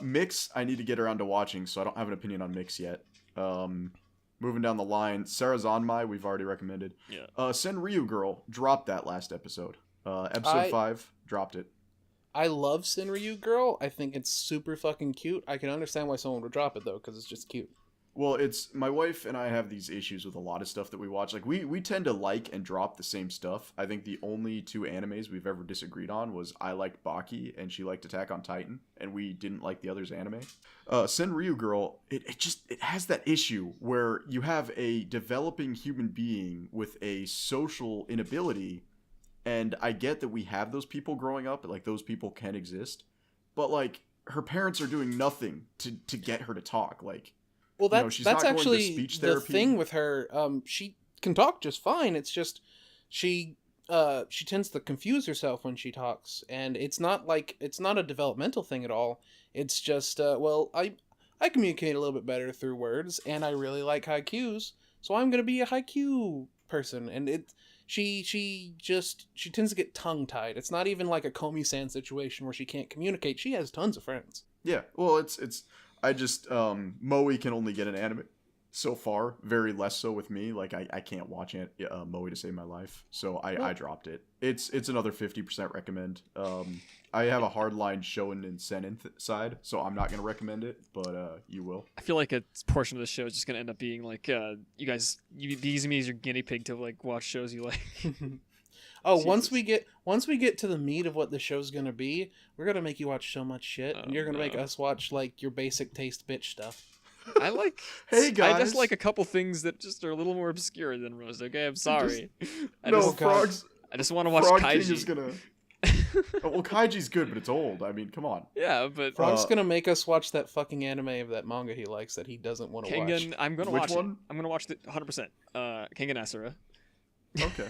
Mix, I need to get around to watching, so I don't have an opinion on Mix yet. Moving down the line, Sarah Zanmai, we've already recommended. Yeah. Senryu Girl dropped that last episode. Episode 5 dropped it. I love Senryu Girl. I think it's super fucking cute. I can understand why someone would drop it though, because it's just cute. Well, it's my wife and I have these issues with a lot of stuff that we watch. Like we tend to like and drop the same stuff. I think the only 2 animes we've ever disagreed on was I liked Baki and she liked Attack on Titan, and we didn't like the other's anime. Senryu Girl, it has that issue where you have a developing human being with a social inability, and I get that we have those people growing up, like those people can exist, but like her parents are doing nothing to get her to talk. Like, well, that's actually the thing with her. She can talk just fine. It's just she tends to confuse herself when she talks, and it's not a developmental thing at all. It's just I communicate a little bit better through words, and I really like haikus, so I'm gonna be a haiku person. And she tends to get tongue tied. It's not even like a Komi-san situation where she can't communicate. She has tons of friends. Yeah, well, I just Moe can only get an anime so far, very less so with me. Like I can't watch Moe to save my life, so I dropped it. It's another 50% recommend. I have a hardline Shonen and Seinen side, so I'm not gonna recommend it, but you will. I feel like a portion of the show is just gonna end up being like you guys, these me as your guinea pig to like watch shows you like. Oh, Jesus. once we get to the meat of what the show's gonna be, we're gonna make you watch so much shit, and you're gonna make us watch like your basic taste bitch stuff. I like. Hey guys, I just like a couple things that just are a little more obscure than Rose. Okay, I'm sorry. I just want to watch Frog Kaiji. King is gonna. Well, Kaiji's good, but it's old. I mean, come on. Yeah, but Frog's gonna make us watch that fucking anime of that manga he likes that he doesn't want to watch. I'm gonna Which watch one? it. I'm gonna watch it 100%. Kengan Asura. Okay.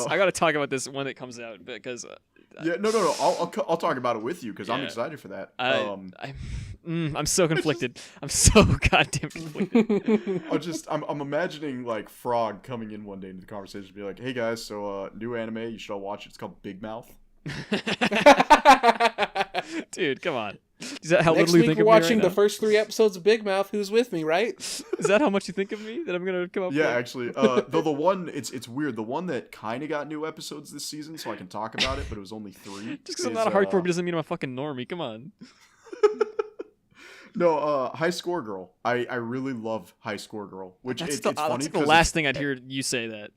I gotta talk about this when it comes out because. No. I'll talk about it with you because I'm excited for that. I'm so conflicted. I'm so goddamn conflicted. I'm imagining like Frog coming in one day into the conversation and be like, "Hey guys, so new anime, you should all watch it. It's called Big Mouth." Dude, come on. Is that how Next little you week think we're of watching me right the first 3 episodes of Big Mouth. Who's with me, right? Is that how much you think of me that I'm gonna come up with? Yeah, actually, though the one it's weird. The one that kind of got new episodes this season, so I can talk about it, but it was only 3. Just because I'm not a hardcore doesn't mean I'm a fucking normie. Come on. No, High Score Girl. I really love High Score Girl, which it's funny. That's the last thing I'd hear you say that.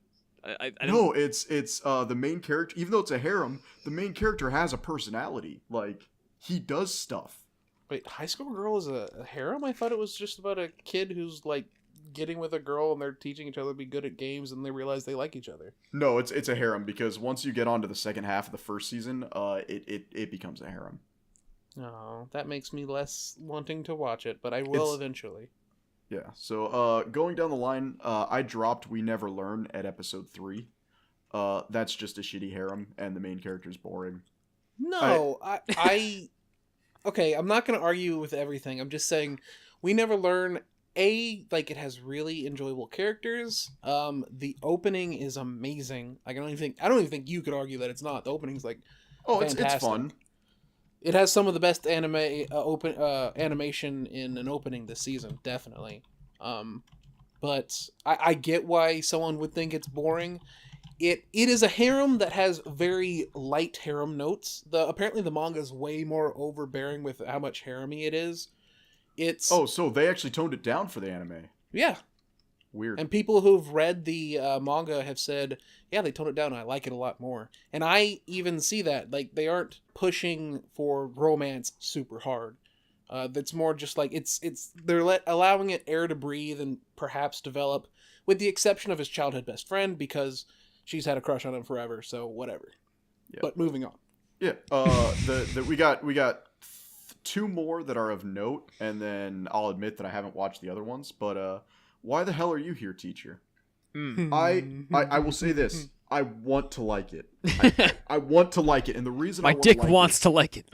No, it's the main character. Even though it's a harem, the main character has a personality. Like he does stuff. Wait, High School Girl is a harem? I thought it was just about a kid who's like getting with a girl and they're teaching each other to be good at games and they realize they like each other. No, it's a harem because once you get onto the second half of the first season, it becomes a harem. Oh, that makes me less wanting to watch it, but I will eventually. Yeah. So going down the line, I dropped We Never Learn at episode 3. That's just a shitty harem and the main character's boring. No, I okay, I'm not going to argue with everything. I'm just saying We Never Learn, like it has really enjoyable characters. The opening is amazing. Like I don't even think you could argue that it's not. The opening's like fantastic. It's fun. It has some of the best animation in an opening this season, definitely. But I get why someone would think it's boring. It is a harem that has very light harem notes. Apparently the manga is way more overbearing with how much harem-y it is. So they actually toned it down for the anime. Yeah. Weird. And people who've read the manga have said, yeah, they toned it down and I like it a lot more. And I even see that. Like, they aren't pushing for romance super hard. That's more just like, they're allowing it air to breathe and perhaps develop, with the exception of his childhood best friend, because she's had a crush on him forever, so whatever. Yeah. But moving on. Yeah. We got 2 more that are of note, and then I'll admit that I haven't watched the other ones, but why the hell are you here, teacher? I will say this. I want to like it. I want to like it, and the reason my dick wants to like it.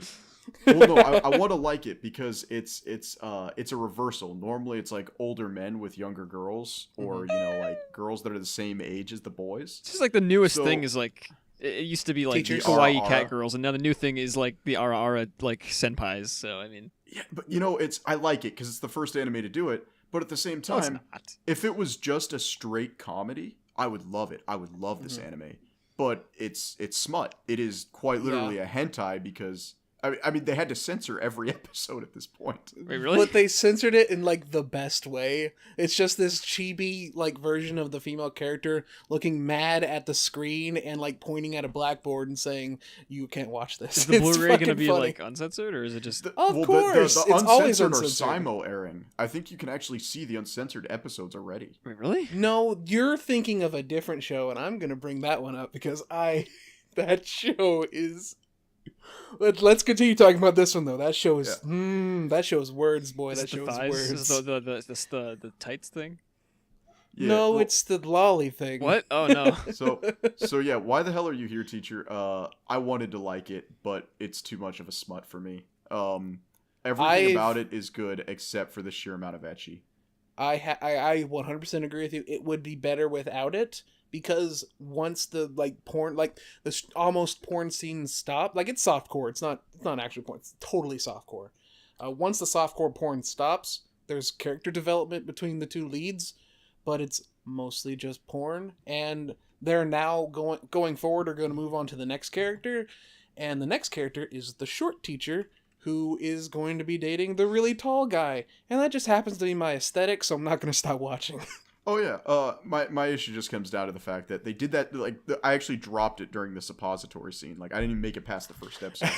Well, no, I want to like it because it's a reversal. Normally, it's like older men with younger girls, or like girls that are the same age as the boys. It's just like the newest thing is like it used to be like teachers. Kawaii cat girls, and now the new thing is like the ara like senpais. So I mean, yeah, but I like it because it's the first anime to do it. But at the same time, if it was just a straight comedy, I would love it. I would love this anime. But it's smut. It is quite literally a hentai because I mean they had to censor every episode at this point. Wait, really? But they censored it in like the best way. It's just this chibi like version of the female character looking mad at the screen and like pointing at a blackboard and saying, "You can't watch this." Is the Blu-ray going to be like uncensored, or is it just? Of course, the it's always uncensored uncensored. are Simo airing. I think you can actually see the uncensored episodes already. Wait, really? No, you're thinking of a different show, and I'm going to bring that one up because that show is. Let's continue talking about this one though. That show is that show is words, boy. Is that show is thighs? words. Is the tights thing? Yeah, no, it's the lolly thing. What? Oh no. So yeah, why the hell are you here, teacher? I wanted to like it, but it's too much of a smut for me. Everything about it is good except for the sheer amount of ecchi. I 100% agree with you. It would be better without it. Because once the porn, this almost porn scene stop, it's softcore. It's not actual porn. It's totally softcore. Once the softcore porn stops, there's character development between the 2 leads, but it's mostly just porn. And they're now going forward are going to move on to the next character, and the next character is the short teacher who is going to be dating the really tall guy, and that just happens to be my aesthetic, so I'm not going to stop watching. Oh yeah, my issue just comes down to the fact that they did that. I actually dropped it during the suppository scene. I didn't even make it past the first episode.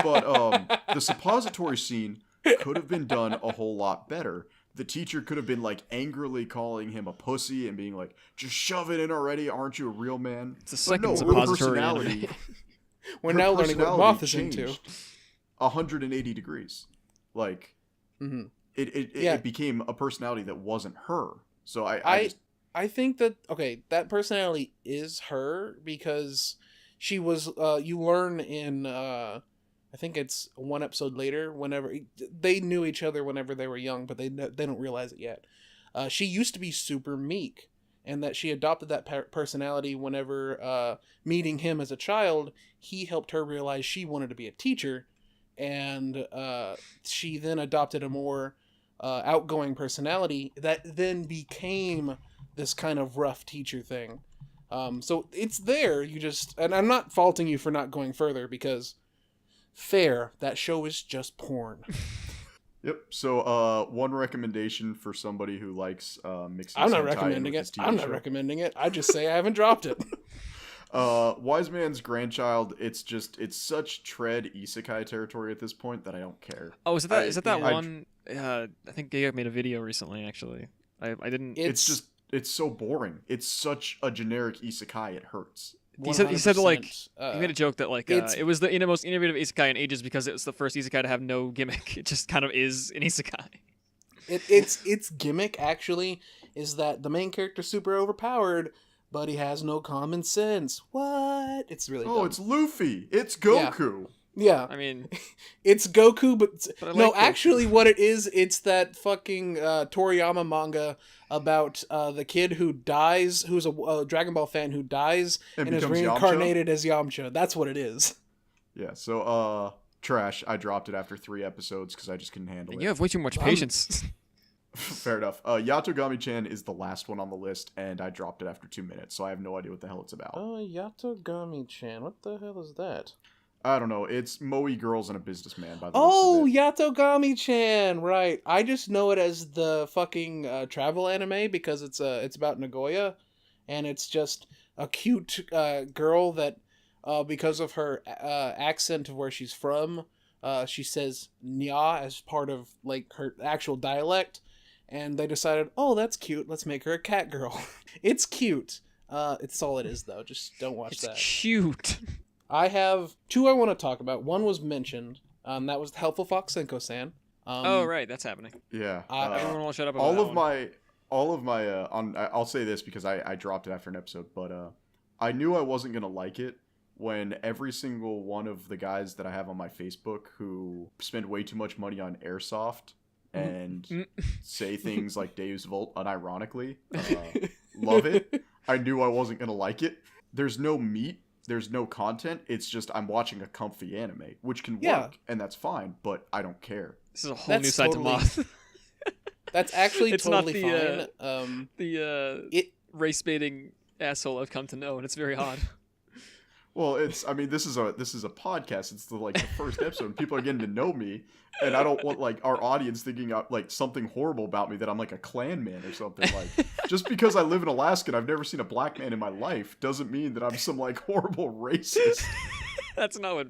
But the suppository scene could have been done a whole lot better the teacher could have been like angrily calling him a pussy and being like, just shove it in already, aren't you a real man? It's a second suppository personality. We're now learning what Moth is into. 180 degrees. Like, it became a personality that wasn't her. So I think that, okay, that personality is her because she was, you learn in, I think it's one episode later, whenever, they knew each other whenever they were young, but they don't realize it yet. She used to be super meek, and that she adopted that personality whenever meeting him as a child. He helped her realize she wanted to be a teacher, and she then adopted a more outgoing personality that then became this kind of rough teacher thing. So it's there. You just, and I'm not faulting you for not going further because fair, that show is just porn. Yep. So one recommendation for somebody who likes mixing. I'm not recommending it. I'm not recommending it. I just say I haven't dropped it. Wise Man's Grandchild, it's such tread isekai territory at this point that I don't care. Oh, is that that one? I think Gaggle made a video recently, actually. I didn't... It's so boring. It's such a generic isekai, it hurts. He said like, he made a joke that like, it was the most innovative isekai in ages because it was the first isekai to have no gimmick. It just kind of is an isekai. Its gimmick, actually, is that the main character's super overpowered, but he has no common sense. What? It's really dumb. It's Luffy. It's Goku. Yeah. I mean... it's Goku, but no, Goku. Actually what it is, it's that fucking Toriyama manga about the kid who dies, who's a Dragon Ball fan who dies and is reincarnated as Yamcha. That's what it is. Yeah, so, trash. I dropped it after 3 episodes because I just couldn't handle it. You have way too much patience. Fair enough. Yatogami-chan is the last one on the list, and I dropped it after 2 minutes, so I have no idea what the hell it's about. Yatogami-chan. What the hell is that? I don't know. It's moe girls and a businessman, by the way. Oh, Yatogami-chan! Right. I just know it as the fucking travel anime because it's about Nagoya, and it's just a cute girl that, because of her accent of where she's from, she says nya as part of like her actual dialect. And they decided, oh, that's cute. Let's make her a cat girl. It's cute. It's all it is, though. Just don't watch that. It's cute. I have 2 I want to talk about. One was mentioned. That was Helpful Fox Senko-san. Oh, right. That's happening. Yeah. Everyone will shut up about all of my I'll say this because I dropped it after an episode, but I knew I wasn't going to like it when every single one of the guys that I have on my Facebook who spend way too much money on airsoft and say things like Deus Vult unironically. Love it. I knew I wasn't going to like it. There's no meat. There's no content. It's just I'm watching a comfy anime, which can work, and that's fine, but I don't care. This is a whole new side to Moth. That's actually it's totally not fine. Race-baiting asshole I've come to know, and it's very odd. Well, this is a podcast. It's the first episode. And people are getting to know me, and I don't want like our audience thinking like something horrible about me, that I'm like a Klan man or something. Like, just because I live in Alaska and I've never seen a black man in my life doesn't mean that I'm some like horrible racist. That's not what.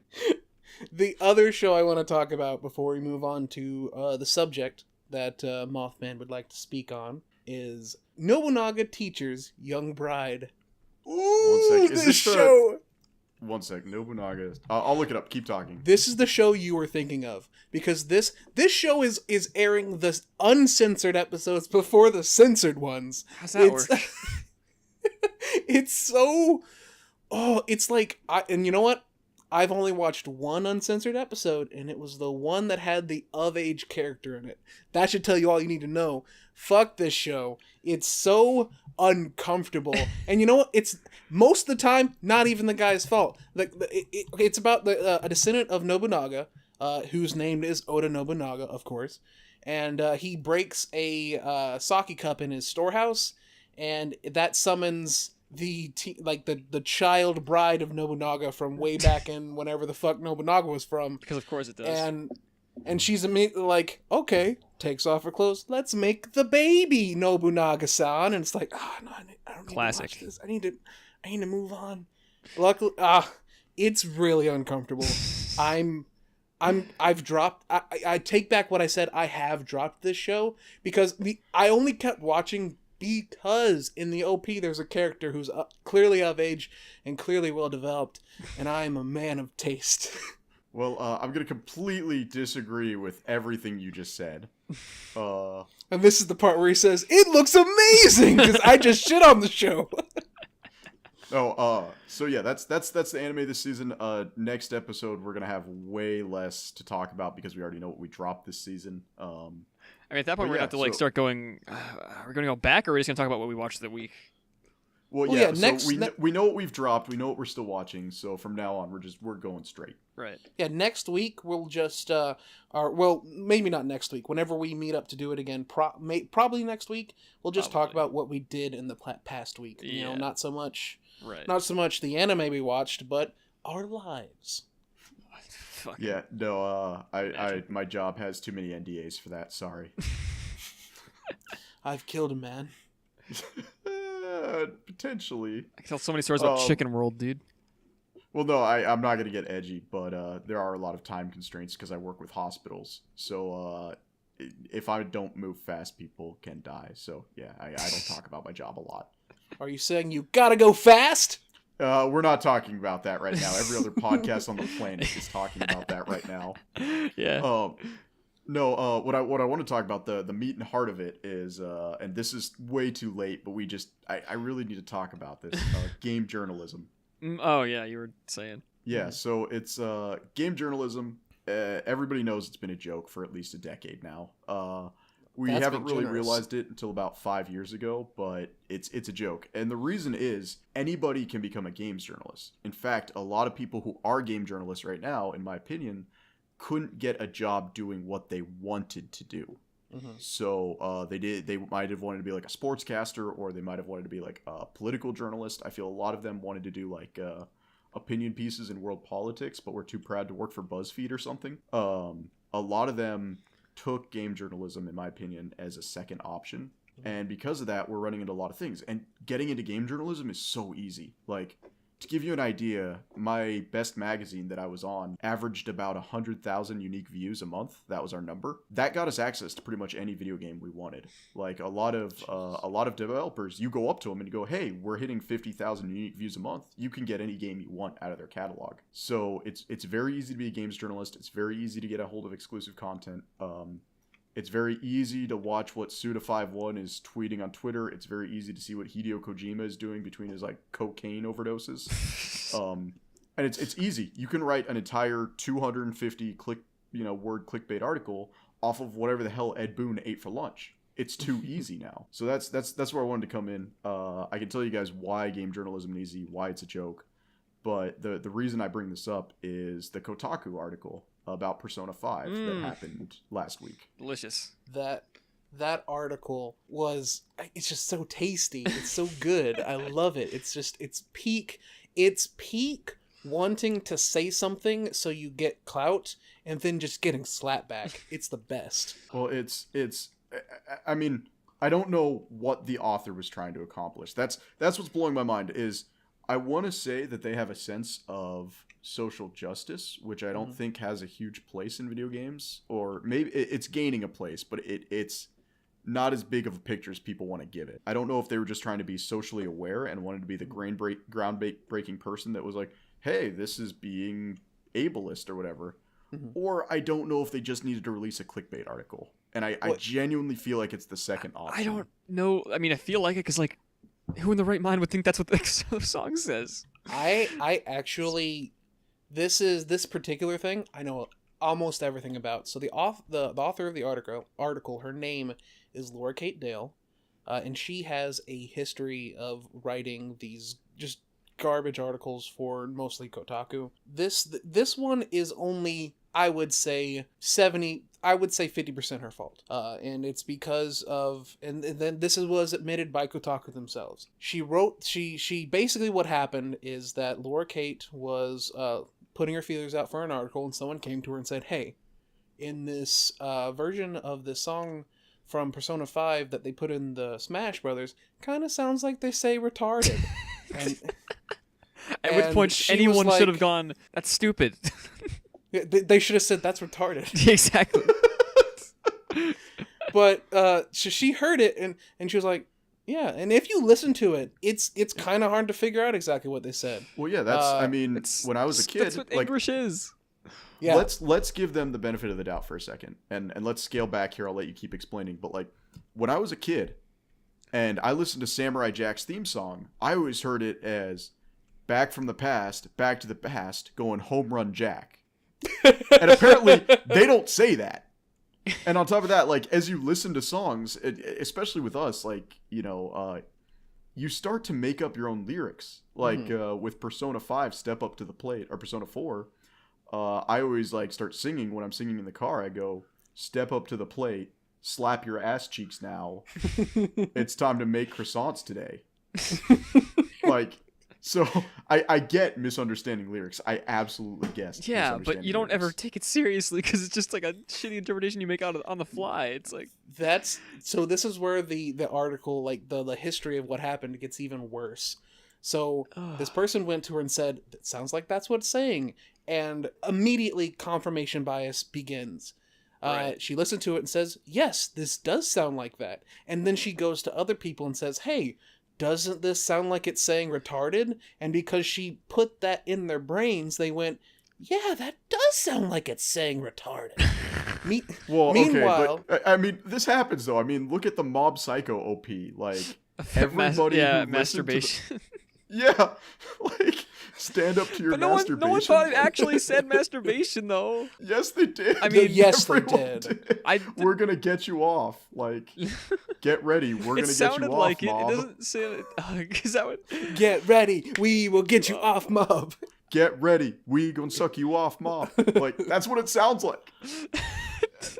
The other show I want to talk about before we move on to the subject that Mothman would like to speak on is Nobunaga Teacher's Young Bride. Ooh, this show. One sec, Nobunaga. I'll look it up. Keep talking. This is the show you were thinking of because this show is airing the uncensored episodes before the censored ones. How's that work? It's so. Oh, it's like and you know what? I've only watched one uncensored episode, and it was the one that had the of-age character in it. That should tell you all you need to know. Fuck this show. It's so uncomfortable. And you know what? It's most of the time not even the guy's fault. It's about a descendant of Nobunaga, whose name is Oda Nobunaga, of course. And he breaks a sake cup in his storehouse, and that summons the child bride of Nobunaga from way back in whenever the fuck Nobunaga was from. Because of course it does. And she's immediately like, okay, takes off her clothes. Let's make the baby Nobunaga-san. And it's like, no, I don't need Classic. to watch this. I need to move on. Luckily, it's really uncomfortable. I'm I've dropped. I take back what I said. I have dropped this show because I only kept watching because in the OP there's a character who's clearly of age and clearly well developed, and I'm a man of taste. Well, I'm gonna completely disagree with everything you just said. And this is the part where he says, "It looks amazing," because I just shit on the show. So yeah, that's the anime this season. Next episode we're gonna have way less to talk about because we already know what we dropped this season. I mean, at that point we're gonna have to start going. We're gonna go back, or we're just gonna talk about what we watched the week. Well, yeah. So we know what we've dropped. We know what we're still watching. So from now on, we're going straight. Right. Yeah. Next week we'll just maybe not next week. Whenever we meet up to do it again, probably next week we'll just talk about what we did in the past week. Yeah. You know, not so much the anime we watched, but our lives. Yeah. No. My job has too many NDAs for that. Sorry. I've killed a man. Potentially. I can tell so many stories about Chicken World, dude. Well, no, I'm not going to get edgy, but there are a lot of time constraints because I work with hospitals. So if I don't move fast, people can die. So, yeah, I don't talk about my job a lot. Are you saying you gotta go fast? We're not talking about that right now. Every other podcast on the planet is talking about that right now. Yeah. No, what I want to talk about, the meat and heart of it is, and this is way too late, but I really need to talk about this, game journalism. Oh, yeah, you were saying. Yeah, so it's game journalism. Everybody knows it's been a joke for at least a decade now. We haven't really realized it until about 5 years ago, but it's a joke. And the reason is anybody can become a games journalist. In fact, a lot of people who are game journalists right now, in my opinion, couldn't get a job doing what they wanted to do. Mm-hmm. So they might have wanted to be like a sportscaster, or they might have wanted to be like a political journalist. I feel a lot of them wanted to do like opinion pieces in world politics, but were too proud to work for BuzzFeed or something. A lot of them took game journalism, in my opinion, as a second option. Mm-hmm. And because of that, we're running into a lot of things. And getting into game journalism is so easy. Like, to give you an idea, my best magazine that I was on averaged about 100,000 unique views a month. That was our number. That got us access to pretty much any video game we wanted. Like a lot of developers, you go up to them and you go, "Hey, we're hitting 50,000 unique views a month. You can get any game you want out of their catalog." So it's very easy to be a games journalist. It's very easy to get a hold of exclusive content. It's very easy to watch what Suda51 is tweeting on Twitter. It's very easy to see what Hideo Kojima is doing between his like cocaine overdoses. And it's easy. You can write an entire 250 word clickbait article off of whatever the hell Ed Boon ate for lunch. It's too easy now. So that's where I wanted to come in. I can tell you guys why game journalism is easy, why it's a joke. But the reason I bring this up is the Kotaku article about Persona 5 that happened last week. Delicious. That article it's just so tasty. It's so good. I love it. It's peak wanting to say something so you get clout and then just getting slapped back. It's the best. Well, I mean, I don't know what the author was trying to accomplish. That's what's blowing my mind is I want to say that they have a sense of social justice, which I don't think has a huge place in video games, or maybe it's gaining a place, but it's not as big of a picture as people want to give it. I don't know if they were just trying to be socially aware and wanted to be the groundbreaking person that was like, "Hey, this is being ableist," or whatever. Mm-hmm. Or I don't know if they just needed to release a clickbait article. And I genuinely feel like it's the second option. I don't know. I mean, I feel like it because, like, who in the right mind would think that's what the song says? I actually... This particular thing, I know almost everything about. So the author of the article, her name is Laura Kate Dale, and she has a history of writing these just garbage articles for mostly Kotaku. This one is only, I would say 50% her fault. And it's because of, and then this was admitted by Kotaku themselves. She basically, what happened is that Laura Kate was putting her feelers out for an article, and someone came to her and said, "Hey, in this version of this song from Persona 5 that they put in the Smash Brothers, kind of sounds like they say retarded." At which point anyone should have gone, "That's stupid." They should have said that's retarded. Exactly. But she heard it and she was like, yeah. And if you listen to it, it's kind of hard to figure out exactly what they said. Well, yeah, that's when I was a kid. That's what English is. Yeah. Let's give them the benefit of the doubt for a second, and let's scale back here. I'll let you keep explaining. But like when I was a kid, and I listened to Samurai Jack's theme song, I always heard it as "Back from the past, back to the past, going home run Jack." And apparently they don't say that. And on top of that, like as you listen to songs, especially with us, like you start to make up your own lyrics. Like with Persona 5, Step Up to the Plate, or Persona 4. I always like start singing when I'm singing in the car. I go, step up to the plate, slap your ass cheeks now. It's time to make croissants today. Like, so I get misunderstanding lyrics. I absolutely guess. Yeah, but you don't ever take it seriously because it's just like a shitty interpretation you make out on the fly. It's like so this is where the article, like the history of what happened, gets even worse. So this person went to her and said, "It sounds like that's what it's saying." And immediately confirmation bias begins. Right. She listened to it and says, yes, this does sound like that. And then she goes to other people and says, hey, doesn't this sound like it's saying retarded? And because she put that in their brains, they went, yeah, that does sound like it's saying retarded. Meanwhile... Okay, but, I mean, this happens, though. I mean, look at the Mob Psycho OP. Like, everybody masturbation. Yeah, like, stand up to your masturbation. No one thought it actually said masturbation, though. Yes, they did. I mean, yes, they did. We're going to get you off. Like, get ready. We're going to get you off, like Mob. It doesn't say is that what? Get ready. We will get you off, Mob. Get ready. We gonna suck you off, Mob. Like, that's what it sounds like.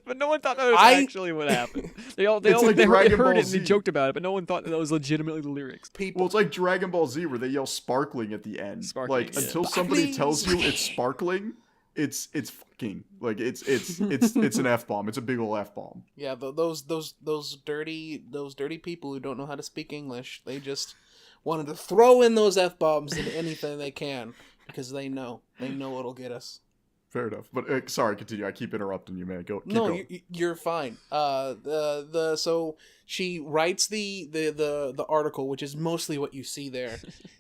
But no one thought that was actually what happened. They heard it and they joked about it, but no one thought that was legitimately the lyrics. Well, it's like Dragon Ball Z where they yell "sparkling" at the end. Until somebody tells you it's sparkling, it's fucking like it's an F-bomb. It's a big ol' F-bomb. Yeah, those dirty people who don't know how to speak English, they just wanted to throw in those F-bombs into anything they can because they know it'll get us. Fair enough, but sorry, continue. I keep interrupting you, man. Keep no, going. You're fine. So she writes the article, which is mostly what you see there,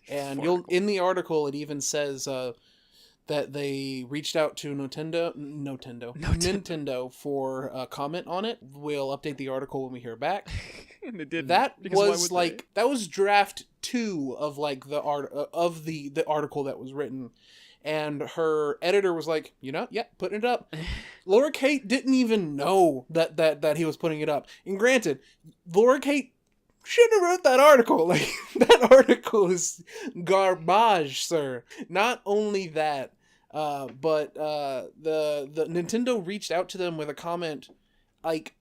and in the article it even says that they reached out to Nintendo for a comment on it. We'll update the article when we hear back. And they did. That was draft 2 of like the article that was written. And her editor was like, putting it up. Laura Kate didn't even know that he was putting it up. And granted, Laura Kate shouldn't have wrote that article. Like, that article is garbage, sir. Not only that, but the Nintendo reached out to them with a comment, like,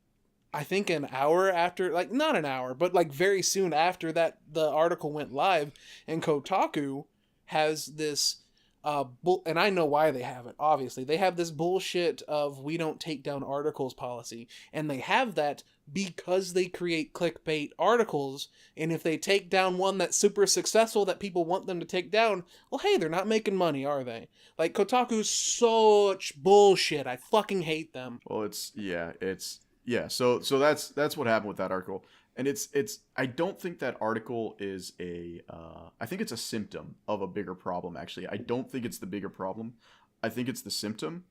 I think an hour after, like, not an hour, but like very soon after that the article went live, and Kotaku has this and I know why they have it, obviously. They have this bullshit of we don't take down articles policy. And they have that because they create clickbait articles. And if they take down one that's super successful that people want them to take down, well, hey, they're not making money, are they? Like, Kotaku's such bullshit. I fucking hate them. Well, so that's what happened with that article. And I don't think that article is I think it's a symptom of a bigger problem, actually. I don't think it's the bigger problem. I think it's the symptom.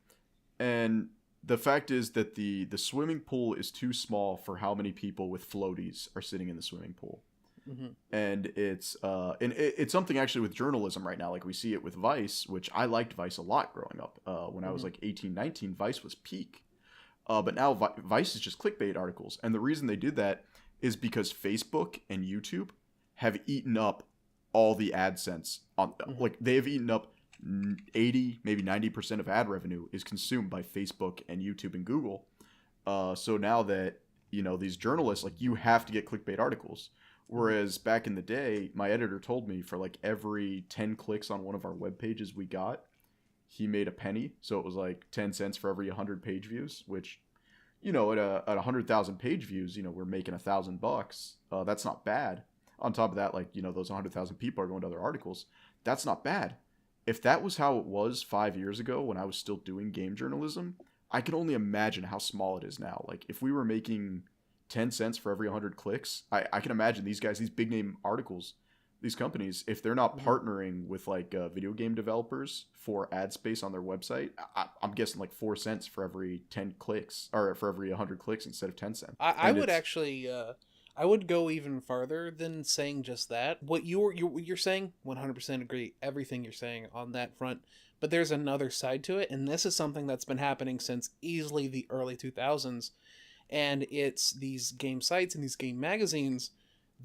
And the fact is that the swimming pool is too small for how many people with floaties are sitting in the swimming pool. Mm-hmm. And it's something actually with journalism right now. Like, we see it with Vice, which I liked Vice a lot growing up. When I was like 18, 19, Vice was peak. But now Vice is just clickbait articles. And the reason they did that is because Facebook and YouTube have eaten up all the AdSense. Like, they have eaten up 80, maybe 90% of ad revenue is consumed by Facebook and YouTube and Google. So now that, these journalists, like, you have to get clickbait articles. Whereas back in the day, my editor told me for like every 10 clicks on one of our web pages we got, he made a penny. So it was like 10 cents for every 100 page views, which, at 100,000 page views, we're making $1,000. That's not bad. On top of that, like, those 100,000 people are going to other articles. That's not bad. if that was how it was 5 years ago when I was still doing game journalism, I can only imagine how small it is now. Like, if we were making 10 cents for every 100 clicks, I can imagine these guys, these big name articles, these companies, if they're not partnering with like video game developers for ad space on their website, I'm guessing like 4 cents for every 10 clicks, or for every 100 clicks instead of 10 cents. I would actually, I would go even farther than saying just that. What you're saying, 100% agree. Everything you're saying on that front. But there's another side to it, and this is something that's been happening since easily the early 2000s. And it's these game sites and these game magazines.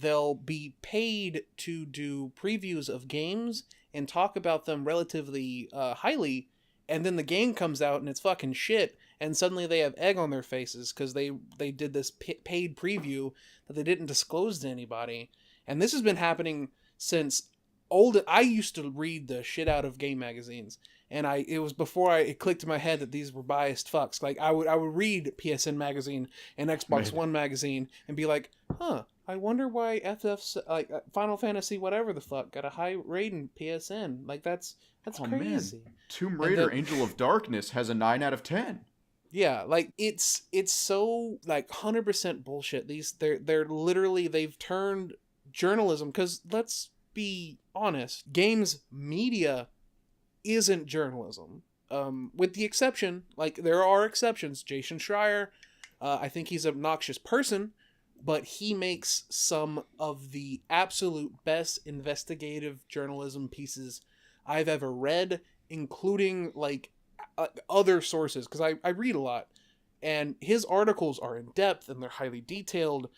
They'll be paid to do previews of games and talk about them relatively highly, and then the game comes out and it's fucking shit, and suddenly they have egg on their faces because they did this paid preview that they didn't disclose to anybody. And this has been happening since I used to read the shit out of game magazines, and it was before it clicked in my head that these were biased fucks. Like, I would read PSN magazine and Xbox One magazine and be like, I wonder why FF's like Final Fantasy whatever the fuck got a high rating PSN. Like, that's crazy. Man. Tomb Raider Angel of Darkness has a 9 out of 10. Yeah, like it's so like 100% bullshit. They're literally, they've turned journalism, because let's be honest, games media isn't journalism. With the exception, like there are exceptions. Jason Schreier, I think he's an obnoxious person, but he makes some of the absolute best investigative journalism pieces I've ever read, including like other sources, because I read a lot, and his articles are in depth and they're highly detailed,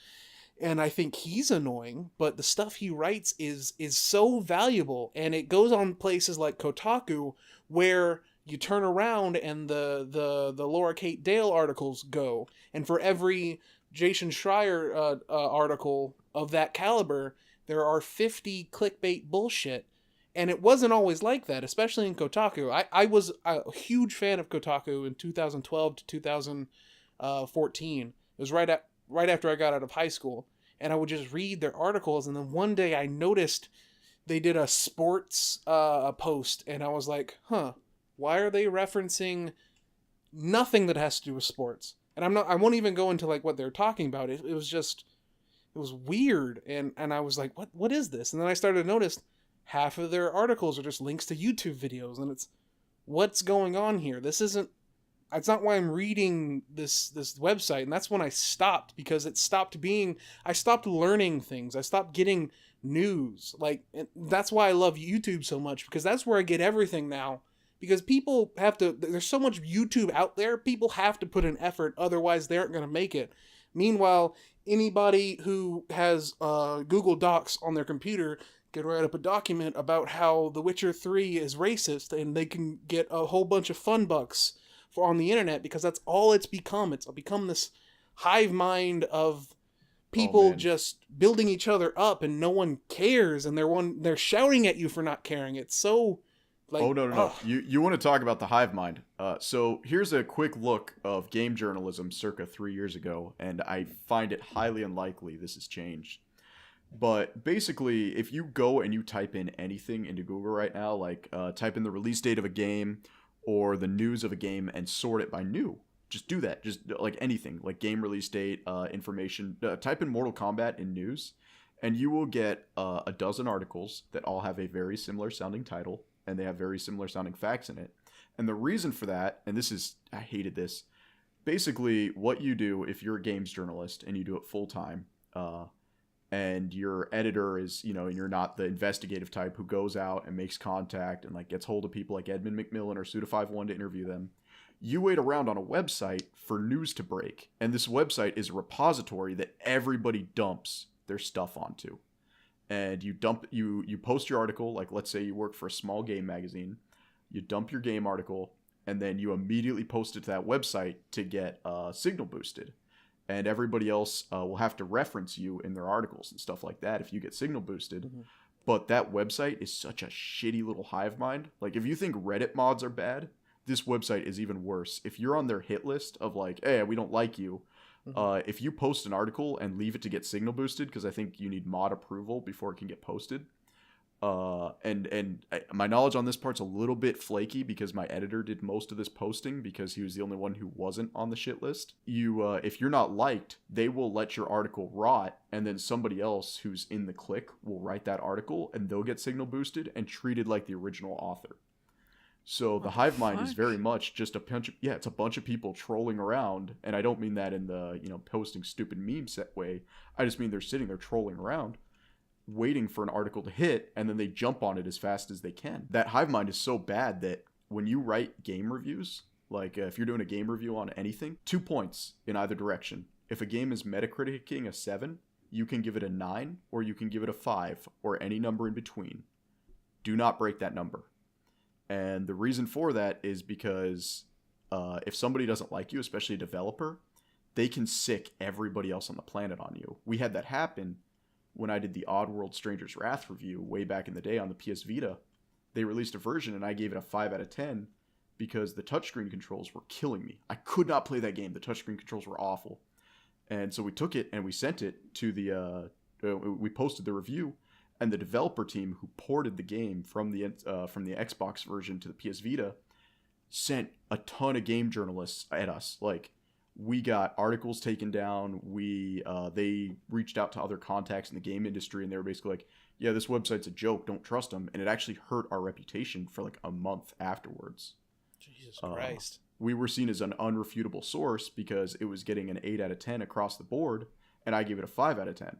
and I think he's annoying, but the stuff he writes is so valuable, and it goes on places like Kotaku, where you turn around and the Laura Kate Dale articles go, and for every Jason Schreier article of that caliber, there are 50 clickbait bullshit. And it wasn't always like that, especially in Kotaku. I was a huge fan of Kotaku in 2012 to 2014. It was right after I got out of high school. And I would just read their articles, and then one day I noticed they did a sports post, and I was like, why are they referencing nothing that has to do with sports? And I won't even go into like what they're talking about. It was weird, and I was like, what is this? And then I started to notice half of their articles are just links to YouTube videos, and it's, what's going on here? It's not why I'm reading this website. And that's when I stopped, because I stopped learning things. I stopped getting news. Like, that's why I love YouTube so much, because that's where I get everything now. Because people there's so much YouTube out there, people have to put an effort, otherwise they aren't going to make it. Meanwhile, anybody who has Google Docs on their computer can write up a document about how The Witcher 3 is racist, and they can get a whole bunch of fun bucks on the internet, because that's all it's become. It's become this hive mind of people just building each other up, and no one cares, and they're shouting at you for not caring. It's so like, no. You want to talk about the hive mind. So here's a quick look of game journalism circa 3 years ago, and I find it highly unlikely this has changed. But basically, if you go and you type in anything into Google right now, like type in the release date of a game or the news of a game and sort it by new, just do that. Just like anything, like game release date, information. Type in Mortal Kombat in news, and you will get a dozen articles that all have a very similar sounding title, and they have very similar sounding facts in it. And the reason for that, and I hated this, basically what you do if you're a games journalist and you do it full time, and your editor is, and you're not the investigative type who goes out and makes contact and like gets hold of people like Edmund McMillan or Suda51 to interview them. You wait around on a website for news to break, and this website is a repository that everybody dumps their stuff onto. And you post your article, like let's say you work for a small game magazine, you dump your game article, and then you immediately post it to that website to get signal boosted. And everybody else will have to reference you in their articles and stuff like that if you get signal boosted. Mm-hmm. But that website is such a shitty little hive mind. Like, if you think Reddit mods are bad, this website is even worse. If you're on their hit list of like, hey, we don't like you, if you post an article and leave it to get signal boosted, because I think you need mod approval before it can get posted, My knowledge on this part's a little bit flaky because my editor did most of this posting because he was the only one who wasn't on the shit list. If you're not liked, they will let your article rot, and then somebody else who's in the clique will write that article, and they'll get signal boosted and treated like the original author. So the hive mind is very much just it's a bunch of people trolling around, and I don't mean that in the posting stupid meme set way. I just mean they're sitting there trolling around, waiting for an article to hit, and then they jump on it as fast as they can. That hive mind is so bad that when you write game reviews, like if you're doing a game review on anything, 2 points in either direction. If a game is Metacriticing a 7, you can give it a 9, or you can give it a 5, or any number in between. Do not break that number. And the reason for that is because if somebody doesn't like you, especially a developer, they can sick everybody else on the planet on you. We had that happen when I did the Oddworld Stranger's Wrath review way back in the day on the PS Vita. They released a version and I gave it a 5 out of 10 because the touchscreen controls were killing me. I could not play that game. The touchscreen controls were awful. And so we took it and we sent it to we posted the review, and the developer team who ported the game from the Xbox version to the PS Vita sent a ton of game journalists at us. Like, we got articles taken down. They reached out to other contacts in the game industry, and they were basically like, yeah, this website's a joke, don't trust them. And it actually hurt our reputation for like a month afterwards. Jesus Christ. We were seen as an unrefutable source because it was getting an 8 out of 10 across the board, and I gave it a 5 out of 10.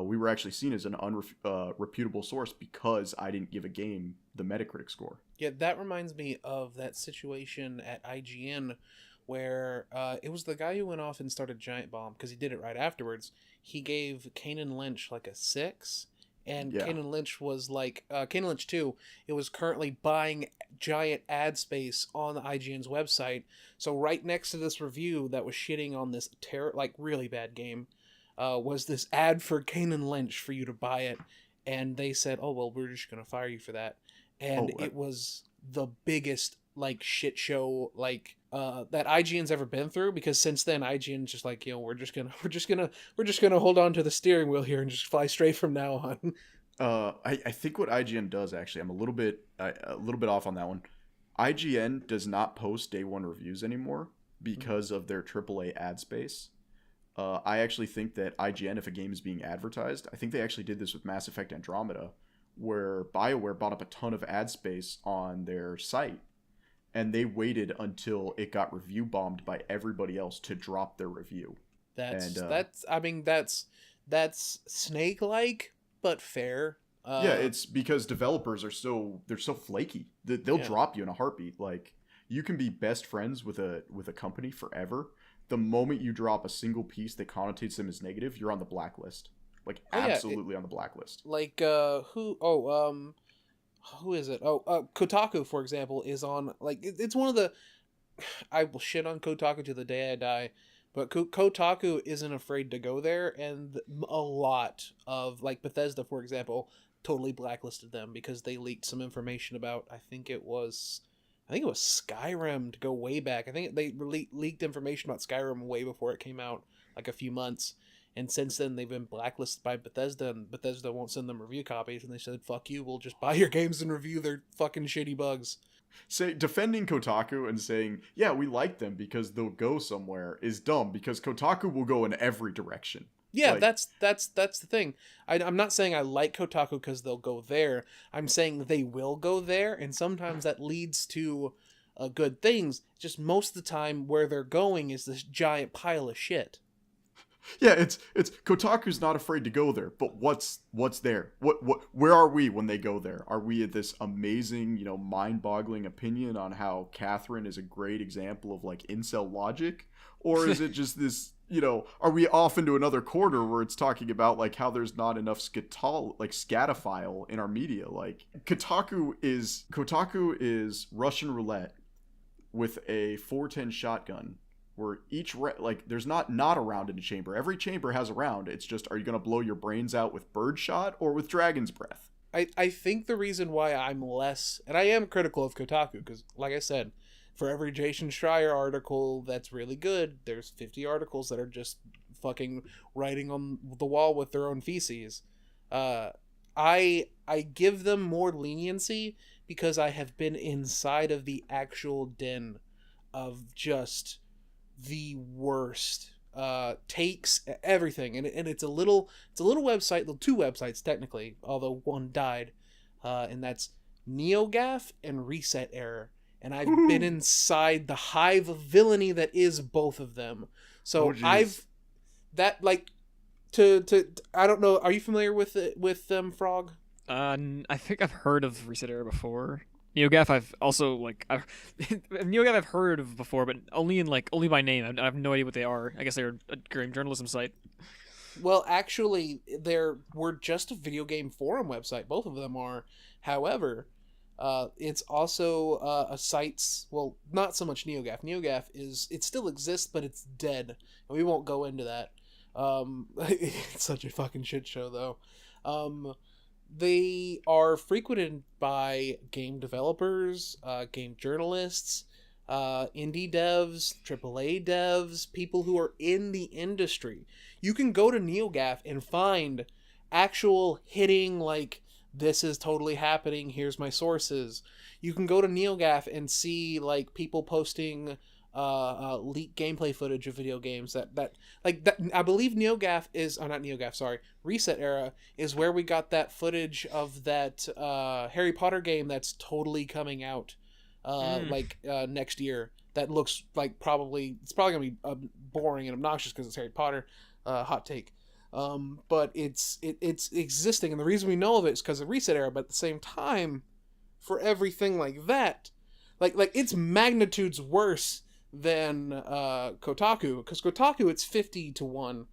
We were actually seen as an unreputable source because I didn't give a game the Metacritic score. Yeah, that reminds me of that situation at IGN where it was the guy who went off and started Giant Bomb because he did it right afterwards. He gave Kanan Lynch like a 6, and yeah. Kanan Lynch was like Kanan Lynch 2. It was currently buying giant ad space on the IGN's website. So right next to this review that was shitting on this really bad game, was this ad for Kanan Lynch for you to buy it, and they said, "Oh well, we're just gonna fire you for that," and it was the biggest like shit show that IGN's ever been through, because since then IGN's just like, we're just gonna hold on to the steering wheel here and just fly straight from now on. I think what IGN does, actually, I'm a little bit off on that one. IGN does not post day one reviews anymore because of their AAA ad space. I actually think that IGN, if a game is being advertised, I think they actually did this with Mass Effect Andromeda, where BioWare bought up a ton of ad space on their site, and they waited until it got review bombed by everybody else to drop their review. That's Snake-like, but fair. Yeah, it's because developers are so flaky. They'll drop you in a heartbeat. Like, you can be best friends with a company forever. The moment you drop a single piece that connotates them as negative, you're on the blacklist. Like, absolutely on the blacklist. Like, who is it? Kotaku, for example, is on, like, it's one of the, I will shit on Kotaku to the day I die, but Kotaku isn't afraid to go there, and a lot of, like, Bethesda, for example, totally blacklisted them because they leaked some information about, I think it was Skyrim, to go way back. I think they leaked information about Skyrim way before it came out, like a few months. And since then, they've been blacklisted by Bethesda, and Bethesda won't send them review copies. And they said, fuck you, we'll just buy your games and review their fucking shitty bugs. Defending Kotaku and saying, yeah, we like them because they'll go somewhere is dumb, because Kotaku will go in every direction. Yeah, like, that's the thing. I'm not saying I like Kotaku because they'll go there. I'm saying they will go there, and sometimes that leads to good things. Just most of the time, where they're going is this giant pile of shit. Yeah, it's Kotaku's not afraid to go there, but what's there? Where are we when they go there? Are we at this amazing, mind-boggling opinion on how Catherine is a great example of like incel logic, or is it just this? Are we off into another corner where it's talking about like how there's not enough scatophile in our media? Like, Kotaku is Russian roulette with a 410 shotgun, where each there's not a round in a chamber. Every chamber has a round. It's just, are you gonna blow your brains out with birdshot or with dragon's breath? I think the reason why I'm less, and I am critical of Kotaku, because like I said, for every Jason Schreier article that's really good, there's 50 articles that are just fucking writing on the wall with their own feces. I give them more leniency because I have been inside of the actual den of just the worst takes, everything, and it's a little website, well, two websites technically, although one died, and that's NeoGAF and Reset Error, and I've been inside the hive of villainy that is both of them. So I've that like to I don't know. Are you familiar with it, with them, Frog? I think I've heard of Reset Era before. NeoGAF I've also NeoGAF I've heard of before, but only by name. I have no idea what they are. I guess they're a game journalism site. Well, actually, we're just a video game forum website. Both of them are. However, it's also a site's, well, not so much NeoGAF. NeoGAF it still exists, but it's dead. And we won't go into that. It's such a fucking shit show, though. They are frequented by game developers, game journalists, indie devs, AAA devs, people who are in the industry. You can go to NeoGAF and find actual hitting, like, this is totally happening, here's my sources. You can go to NeoGAF and see, like, people posting leaked gameplay footage of video games that I believe NeoGAF is, not NeoGAF, sorry, Reset Era is where we got that footage of that Harry Potter game that's totally coming out next year. That looks like it's probably gonna be boring and obnoxious because it's Harry Potter. Hot take. But it's existing, and the reason we know of it is because of Reset Era. But at the same time, for everything like that, like it's magnitudes worse than Kotaku, because Kotaku it's 50-1.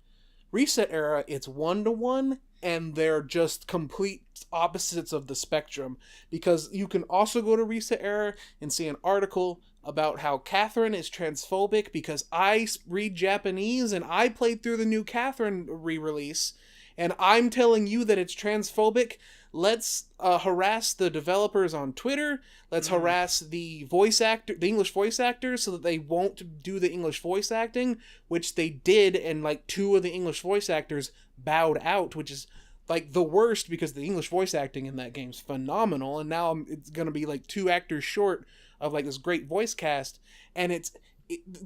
Reset Era it's 1-1, and they're just complete opposites of the spectrum, because you can also go to Reset Era and see an article about how Catherine is transphobic, because I read Japanese and I played through the new Catherine re-release, and I'm telling you that it's transphobic. Let's harass the developers on Twitter. Let's harass the English voice actors, so that they won't do the English voice acting, which they did, and like 2 of the English voice actors bowed out, which is like the worst, because the English voice acting in that game's phenomenal, and now it's gonna be like 2 actors short of like this great voice cast. And it's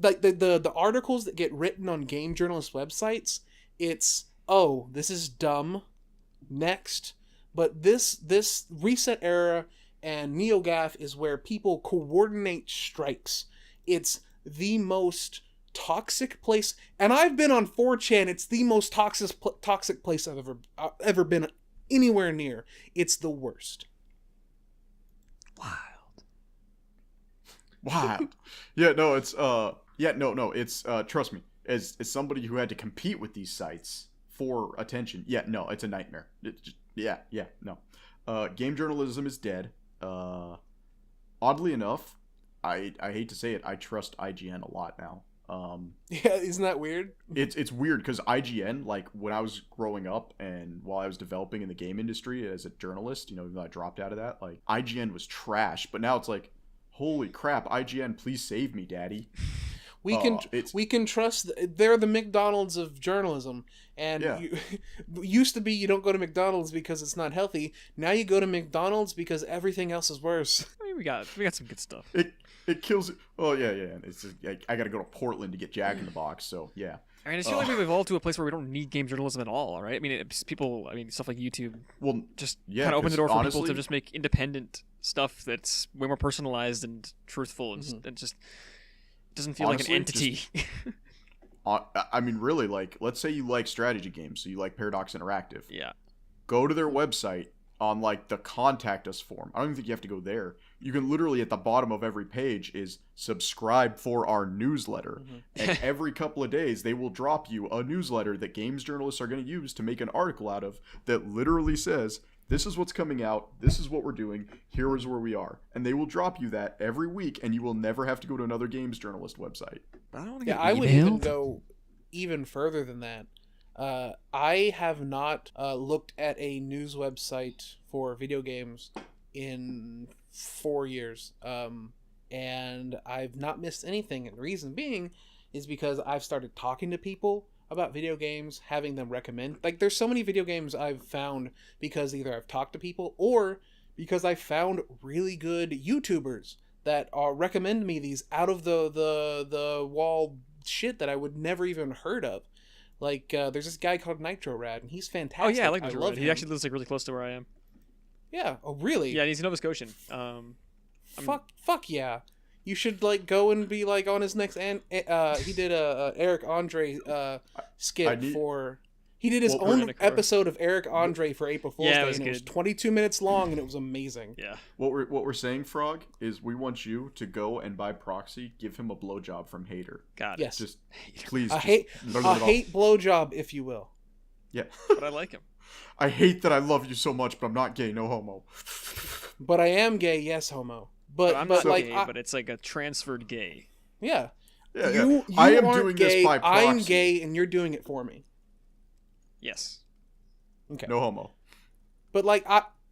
like the articles that get written on game journalist websites, it's, oh, this is dumb, next. But this Reset Era and NeoGAF is where people coordinate strikes. It's the most toxic place, and I've been on 4chan. It's the most toxic place I've ever been anywhere near. It's the worst. Wild. Yeah, no, it's it's trust me, as somebody who had to compete with these sites for attention. Yeah, no, it's a nightmare. No. Game journalism is dead. Oddly enough, I hate to say it, I trust IGN a lot now. Yeah, isn't that weird? It's weird, because IGN, like, when I was growing up and while I was developing in the game industry as a journalist, even though I dropped out of that, like, IGN was trash. But now it's like, holy crap, IGN, please save me, daddy. We can trust. They're the McDonald's of journalism, and used to be you don't go to McDonald's because it's not healthy. Now you go to McDonald's because everything else is worse. I mean, we got some good stuff. It kills it. Oh yeah. It's just, I got to go to Portland to get Jack in the Box. So yeah. I mean, it's like we've evolved to a place where we don't need game journalism at all, right? I mean, stuff like YouTube, well, just kind of open the door for people to just make independent stuff that's way more personalized and truthful, and just doesn't feel like an entity. I mean, really, like, let's say you like strategy games, so you like Paradox Interactive. Yeah. Go to their website on, like, the contact us form. I don't even think you have to go there. You can literally, at the bottom of every page, is subscribe for our newsletter. And every couple of days, they will drop you a newsletter that games journalists are going to use to make an article out of that literally says, this is what's coming out, this is what we're doing, here is where we are. And they will drop you that every week, and you will never have to go to another games journalist website. I would even go even further than that. I have not looked at a news website for video games in 4 years, and I've not missed anything. And the reason being is because I've started talking to people about video games, having them recommend. Like, there's so many video games I've found because either I've talked to people or because I found really good YouTubers that recommend me these out of the wall shit that I would never even heard of. Like, there's this guy called Nitro Rad, and he's fantastic. Oh yeah, I like Nitro Rad. Him. He actually lives like really close to where I am. Yeah. Oh really? Yeah, he's a Nova Scotian. Fuck yeah. You should like go and be like on his next he did a Eric Andre skit for. He did his own episode of Eric Andre for April Fool's Day, and it was 22 minutes long, and it was amazing. Yeah. What we're saying, Frog, is we want you to go and by proxy give him a blowjob from Hater. Got it. Yes. Just please. A hate blowjob, if you will. Yeah. But I like him. I hate that I love you so much, but I'm not gay, no homo. But I am gay, yes, homo. But I'm not gay, but it's like a transferred gay. Yeah. You I am doing gay, this by proxy. I'm gay, and you're doing it for me. Yes. Okay. No homo. But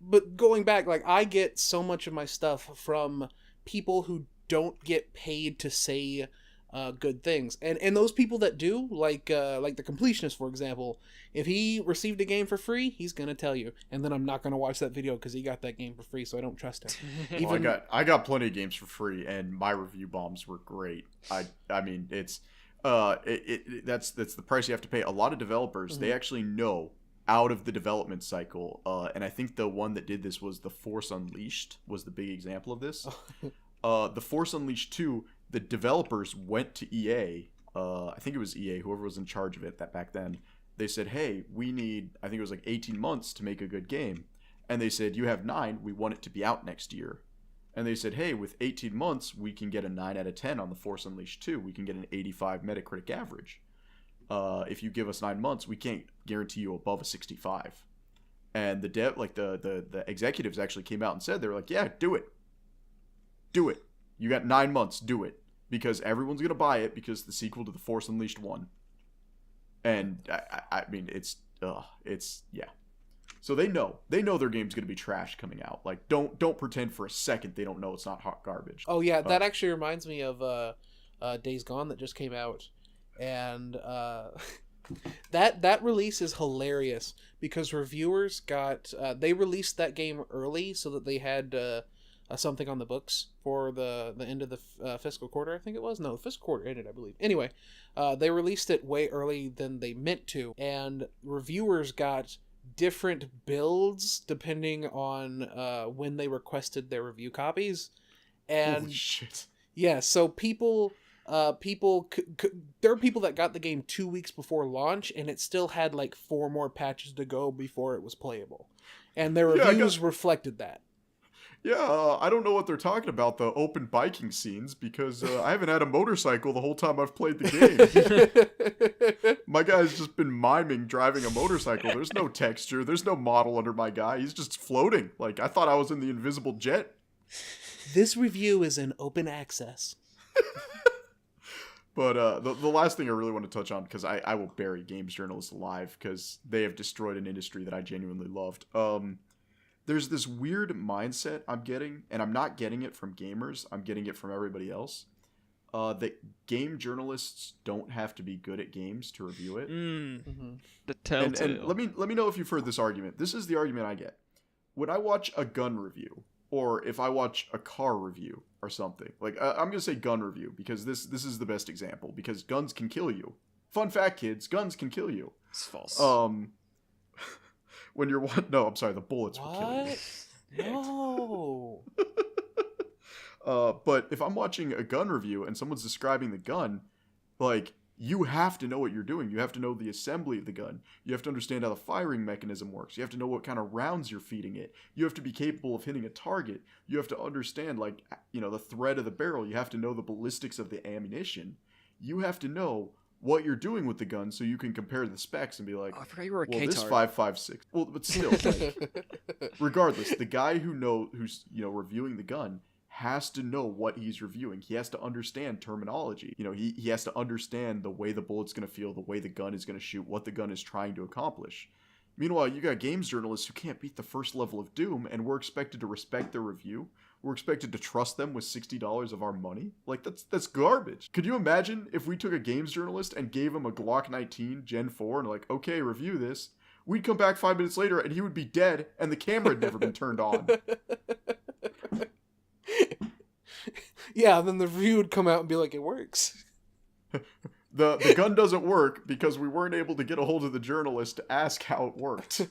but going back, like, I get so much of my stuff from people who don't get paid to say good things, and those people that do, like the completionist, for example, if he received a game for free, he's gonna tell you, and then I'm not gonna watch that video because he got that game for free, so I don't trust him. I got plenty of games for free, and my review bombs were great. I mean, it's that's the price you have to pay. A lot of developers, they actually know out of the development cycle, and I think the one that did this was The Force Unleashed was the big example of this. The Force Unleashed 2, the developers went to EA, I think it was EA, whoever was in charge of it that back then. They said, hey, we need, I think it was like 18 months to make a good game. And they said, you have 9, we want it to be out next year. And they said, hey, with 18 months, we can get a 9 out of 10 on The Force Unleashed 2. We can get an 85 Metacritic average. If you give us 9 months, we can't guarantee you above a 65. And the executives actually came out and said, they were like, yeah, do it. Do it. You got 9 months, do it. Because everyone's going to buy it because the sequel to The Force Unleashed 1. And, I mean, it's, yeah. So they know their game's going to be trash coming out. Like, don't pretend for a second they don't know it's not hot garbage. Oh, yeah, that actually reminds me of Days Gone that just came out. And that release is hilarious because reviewers they released that game early so that they had something on the books for the end of the fiscal quarter, I think it was. No, the fiscal quarter ended, I believe. Anyway, they released it way early than they meant to, and reviewers got different builds depending on when they requested their review copies. And holy shit. Yeah, so there are people that got the game 2 weeks before launch, and it still had like 4 more patches to go before it was playable, and their reviews reflected that. Yeah, I don't know what they're talking about, the open biking scenes, because I haven't had a motorcycle the whole time I've played the game. My guy's just been miming driving a motorcycle. There's no texture. There's no model under my guy. He's just floating. Like, I thought I was in the invisible jet. This review is in open access. But the last thing I really want to touch on, because I will bury games journalists alive, because they have destroyed an industry that I genuinely loved. There's this weird mindset I'm getting, and I'm not getting it from gamers, I'm getting it from everybody else, that game journalists don't have to be good at games to review it. Mm-hmm. The telltale. And let me know if you've heard this argument. This is the argument I get. When I watch a gun review, or if I watch a car review or something, like I'm going to say gun review, because this is the best example, because guns can kill you. Fun fact, kids, guns can kill you. It's false. When you're no, I'm sorry, the bullets will kill you. No. But if I'm watching a gun review and someone's describing the gun, like, you have to know what you're doing. You have to know the assembly of the gun. You have to understand how the firing mechanism works. You have to know what kind of rounds you're feeding it. You have to be capable of hitting a target. You have to understand, like, the thread of the barrel. You have to know the ballistics of the ammunition. You have to know what you're doing with the gun so you can compare the specs and be like, I forgot you were a well, K-tard. this 5.56. Well, but still, like, regardless, the guy who's reviewing the gun has to know what he's reviewing. He has to understand terminology. He has to understand the way the bullet's going to feel, the way the gun is going to shoot, what the gun is trying to accomplish. Meanwhile, you got games journalists who can't beat the first level of Doom, and we're expected to respect their review. we're expected to trust them with $60 of our money? Like, that's garbage. Could you imagine if we took a games journalist and gave him a Glock 19 Gen 4 and like, okay, review this. We'd come back 5 minutes later and he would be dead and the camera had never been turned on. Yeah, then the review would come out and be like, it works. The gun doesn't work because we weren't able to get a hold of the journalist to ask how it worked.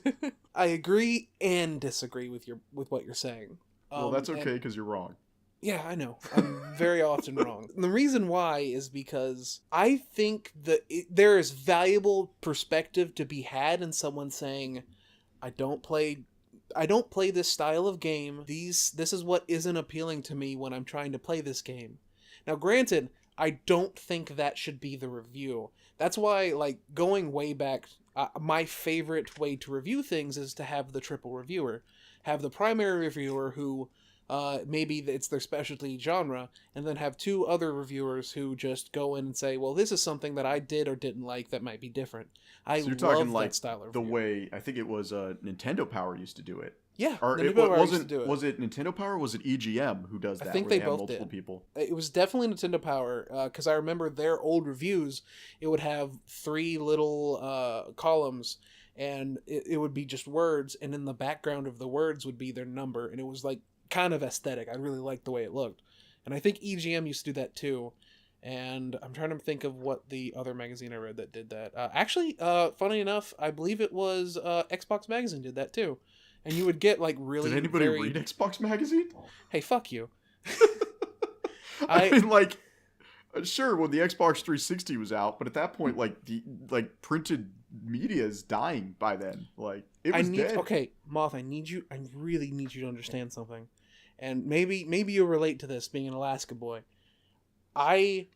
I agree and disagree with what you're saying. Well, that's okay because you're wrong. Yeah, I know. I'm very often wrong. And the reason why is because I think that there is valuable perspective to be had in someone saying, I don't play this style of game. This is what isn't appealing to me when I'm trying to play this game. Now, granted, I don't think that should be the review. That's why, like, going way back, my favorite way to review things is to have the triple reviewer. Have the primary reviewer who, maybe it's their specialty genre, and then have 2 other reviewers who just go in and say, well, this is something that I did or didn't like that might be different. So you're talking like that style of review. The way, I think it was Nintendo Power used to do it. Yeah, or it wasn't. Was it Nintendo Power? Or was it EGM who does that? I think they both did. People. It was definitely Nintendo Power because I remember their old reviews. It would have 3 little columns, and it would be just words, and in the background of the words would be their number, and it was like kind of aesthetic. I really liked the way it looked, and I think EGM used to do that too. And I'm trying to think of what the other magazine I read that did that. Actually, funny enough, I believe it was Xbox Magazine did that too. And you would get like really. Did anybody read Xbox Magazine? Hey, fuck you. I mean, like, sure, when the Xbox 360 was out, but at that point, like the printed media is dying by then. Like, it was dead. Okay, Moth, I really need you to understand something, and maybe you'll relate to this, being an Alaska boy. I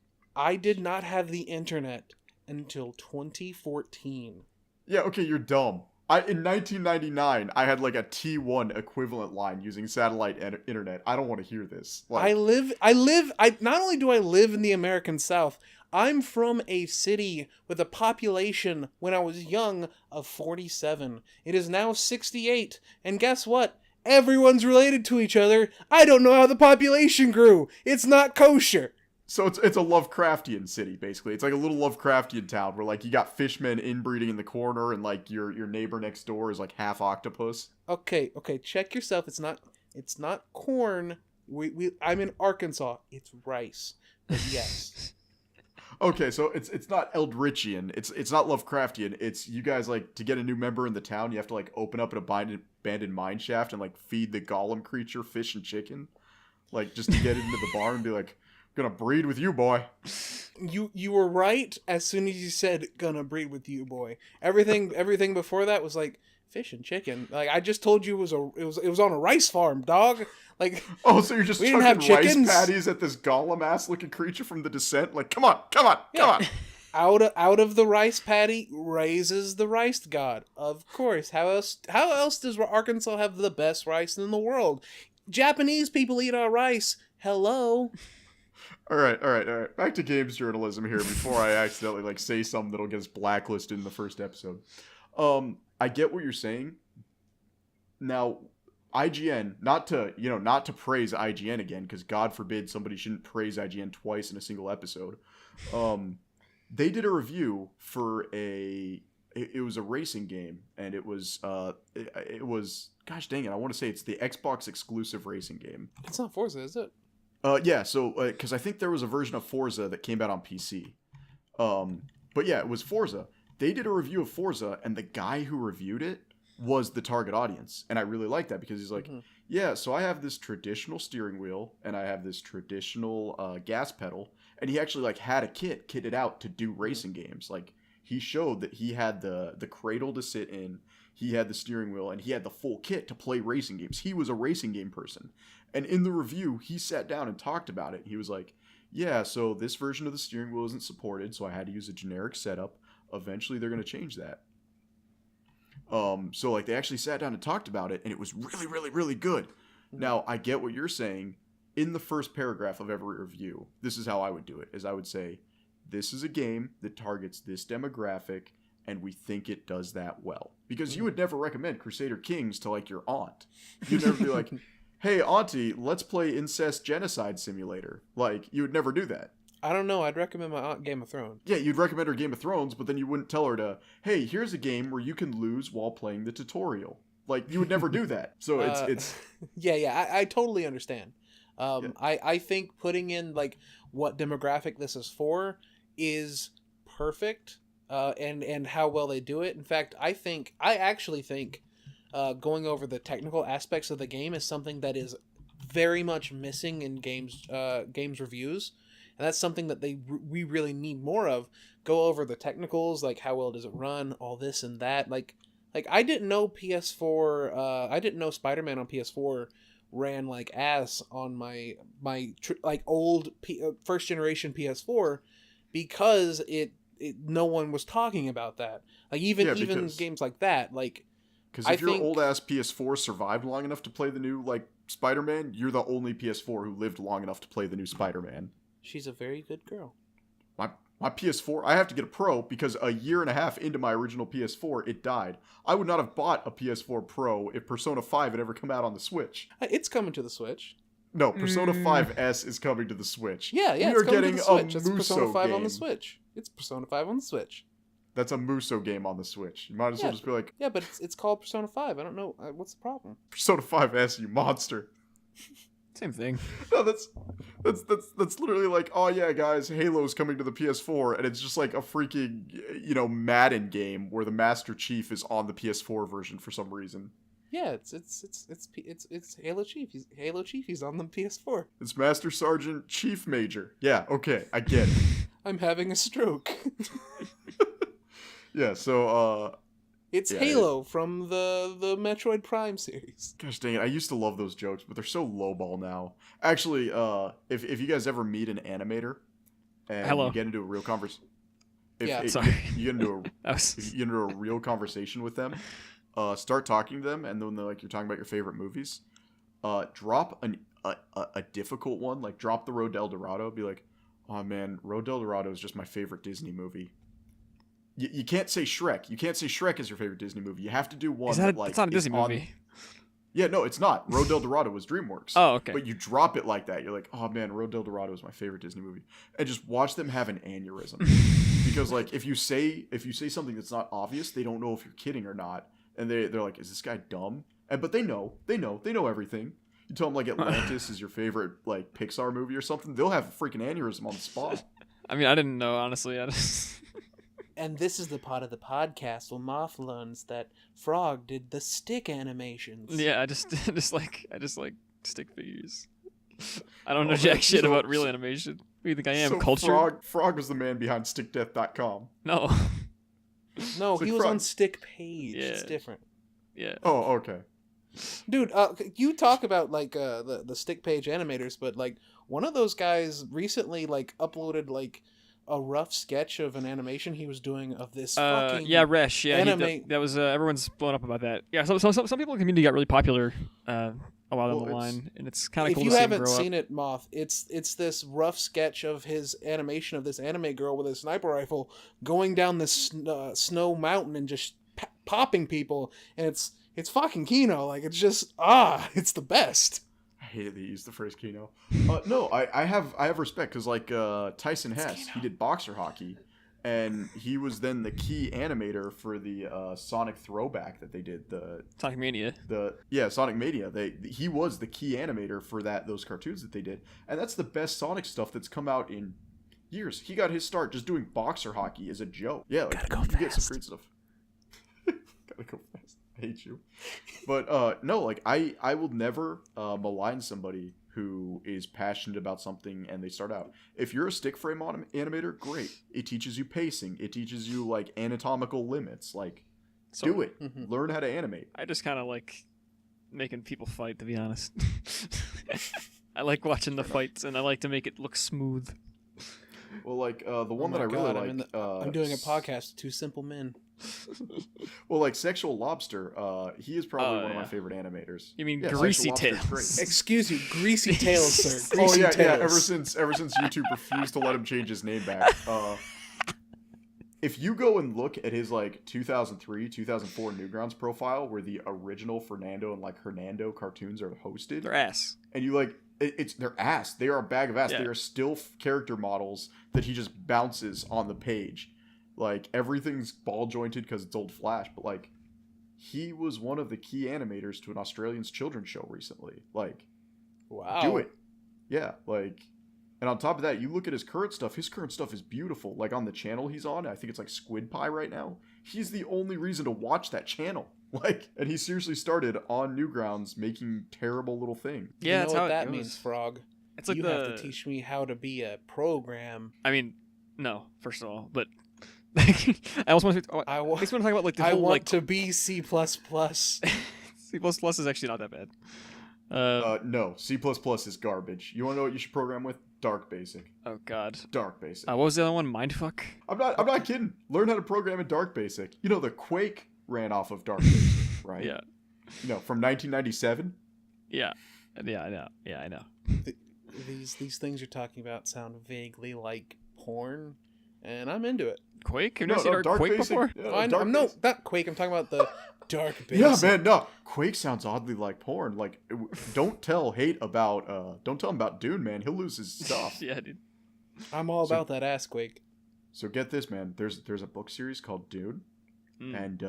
did not have the internet until 2014. Yeah, okay, you're dumb. In 1999, I had like a T1 equivalent line using satellite internet. I don't want to hear this. Like, not only do I live in the American South, I'm from a city with a population when I was young of 47. It is now 68. And guess what? Everyone's related to each other. I don't know how the population grew. It's not kosher. So it's a Lovecraftian city, basically. It's like a little Lovecraftian town where, like, you got fishmen inbreeding in the corner and, like, your neighbor next door is, like, half octopus. Okay, check yourself. It's not corn. I'm in Arkansas. It's rice. But yes. Okay, so it's not Eldritchian. It's not Lovecraftian. It's you guys, like, to get a new member in the town, you have to, like, open up an abandoned mine shaft and, like, feed the golem creature fish and chicken. Like, just to get it into the barn and be like, gonna breed with you, boy. You were right as soon as you said gonna breed with you, boy. Everything before that was like fish and chicken. Like, I just told you it was on a rice farm, dog. Like, oh, so you're just chucking rice patties at this golem ass looking creature from The Descent? Like, come on. Out of the rice patty raises the rice god. Of course. How else does Arkansas have the best rice in the world? Japanese people eat our rice. Hello. All right. Back to games journalism here before I accidentally, like, say something that'll get us blacklisted in the first episode. I get what you're saying. Now, IGN, not to praise IGN again, because God forbid somebody shouldn't praise IGN twice in a single episode. They did a review for it was a racing game, and it was gosh dang it, I want to say it's the Xbox exclusive racing game. It's not Forza, is it? Yeah, so, because I think there was a version of Forza that came out on PC. But yeah, it was Forza. They did a review of Forza, and the guy who reviewed it was the target audience. And I really like that, because he's like, yeah, so I have this traditional steering wheel, and I have this traditional gas pedal, and he actually, like, had a kitted out to do racing games. Like, he showed that he had the cradle to sit in, he had the steering wheel, and he had the full kit to play racing games. He was a racing game person. And in the review, he sat down and talked about it. He was like, yeah, so this version of the steering wheel isn't supported, so I had to use a generic setup. Eventually, they're going to change that. So, like, they actually sat down and talked about it, and it was really, really, really good. Now, I get what you're saying. In the first paragraph of every review, this is how I would do it, is I would say, this is a game that targets this demographic, and we think it does that well. Because you would never recommend Crusader Kings to, like, your aunt. You'd never be like, hey, auntie, let's play incest genocide simulator. Like, you would never do that. I don't know. I'd recommend my aunt Game of Thrones. Yeah, you'd recommend her Game of Thrones, but then you wouldn't tell her to, hey, here's a game where you can lose while playing the tutorial. Like, you would never do that. So it's Yeah, I totally understand. I think putting in, like, what demographic this is for is perfect, and how well they do it. In fact, I actually think going over the technical aspects of the game is something that is very much missing in games reviews. And that's something that we really need more of. Go over the technicals, like how well does it run, all this and that. Like I didn't know PS4. I didn't know Spider-Man on PS4 ran like ass on my old first generation PS4 because it no one was talking about that. Like even games like that. Like because if your old ass PS4 survived long enough to play the new like Spider-Man, you're the only PS4 who lived long enough to play the new Spider-Man. She's a very good girl. My PS4, I have to get a Pro because a year and a half into my original PS4, it died. I would not have bought a PS4 Pro if Persona 5 had ever come out on the Switch. It's coming to the Switch. No, Persona 5S is coming to the Switch. Yeah, we are getting a Muso It's Persona 5 game. on the Switch. It's Persona 5 on the Switch. That's a Muso game on the Switch. You might as well just be like... Yeah, but it's called Persona 5. I don't know. What's the problem? Persona 5S, you monster. Same thing. No, that's literally like, oh yeah, guys, Halo's coming to the PS4, and it's just like a freaking, Madden game where the Master Chief is on the PS4 version for some reason. Yeah, it's Halo Chief. Halo Chief. He's on the PS4. It's Master Sergeant Chief Major. Yeah, okay, I get it. I'm having a stroke. Yeah, so it's Halo from the Metroid Prime series. Gosh dang it, I used to love those jokes, but they're so lowball now. Actually, if you guys ever meet an animator and you get into a real conversation, you get into a real conversation with them, start talking to them, and then you're talking about your favorite movies, drop a difficult one, like drop the Road to El Dorado, be like, oh man, Road to El Dorado is just my favorite Disney movie. You can't say Shrek. You can't say Shrek is your favorite Disney movie. You have to do one it's not a Disney movie. Yeah, no, it's not. Road to El Dorado was DreamWorks. Oh, okay. But you drop it like that. You're like, oh man, Road to El Dorado is my favorite Disney movie. And just watch them have an aneurysm. Because like if you say something that's not obvious, they don't know if you're kidding or not. And they're like, is this guy dumb? But they know everything. You tell them like Atlantis is your favorite like Pixar movie or something, they'll have a freaking aneurysm on the spot. I mean, I didn't know, honestly. And this is the part of the podcast where Moth learns that Frog did the stick animations. Yeah, I just like stick figures. I don't know jack shit about real animation. Who do you think I am? Culture? Frog was the man behind StickDeath.com. No. No, he was on Stick Page. Yeah. It's different. Yeah. Oh, okay. Dude, you talk about like the Stick Page animators, but like one of those guys recently like uploaded like a rough sketch of an animation he was doing of this fucking Resh, anime. That was everyone's blown up about that. Yeah, so some people in the community got really popular a while down the line, and it's kind of cool to see him grow up. If you haven't seen it, Moth, it's this rough sketch of his animation of this anime girl with a sniper rifle going down this snow mountain and just popping people, and it's fucking Kino. Like it's just it's the best. I hated that he used the phrase Kino. No, I have respect because like Tyson Hess, he did boxer hockey, and he was then the key animator for the Sonic throwback that they did. The Sonic Mania. Sonic Mania. He was the key animator for those cartoons that they did, and that's the best Sonic stuff that's come out in years. He got his start just doing boxer hockey as a joke. Yeah, like you get some great stuff. Gotta go fast. I hate you. But no, like I will never malign somebody who is passionate about something and they start out. If you're a stick frame animator, great. It teaches you pacing. It teaches you like anatomical limits. Like do it. Mm-hmm. Learn how to animate. I just kind of like making people fight, to be honest. I like watching the fights and I like to make it look smooth. Well, like the one that I really like. I'm doing a podcast with two simple men. Well, like Sexual Lobster, he is probably one of my favorite animators. You mean Greasy Tails? Excuse you, Greasy Tails, sir. Greasy Tails. Ever since YouTube refused to let him change his name back. if you go and look at his like 2003, 2004 Newgrounds profile, where the original Fernando and like Hernando cartoons are hosted, They're ass. And you like it's their ass. They are a bag of ass. Yeah. They are still character models that he just bounces on the page. Like everything's ball jointed because it's old Flash, but like he was one of the key animators to an Australian children's show recently. Like, wow, do it, yeah. Like, and on top of that, you look at his current stuff. His current stuff is beautiful. Like on the channel he's on, I think it's like Squid Pie right now. He's the only reason to watch that channel. Like, and he seriously started on Newgrounds making terrible little things. Yeah, you that's know how what that it means, goes. Frog. It's like you have to teach me how to be a program. I mean, no, first of all, but I also want to. I want to talk about like the whole like to be C++. C++ is actually not that bad. No, C++ is garbage. You want to know what you should program with? Dark Basic. Oh God. Dark Basic. What was the other one? Mindfuck. I'm not kidding. Learn how to program in Dark Basic. You know the Quake ran off of Dark Basic, right? Yeah. You know, from 1997. Yeah. Yeah, I know. Yeah, I know. These things you're talking about sound vaguely like porn, and I'm into it. Quake? Have you never seen Quake Basic, before? Yeah, not Quake. I'm talking about the Dark Basic. Yeah, man, no. Quake sounds oddly like porn. Like, don't tell him about Dune, man. He'll lose his stuff. Yeah, dude. I'm all about that ass Quake. So get this, man. There's a book series called Dune, and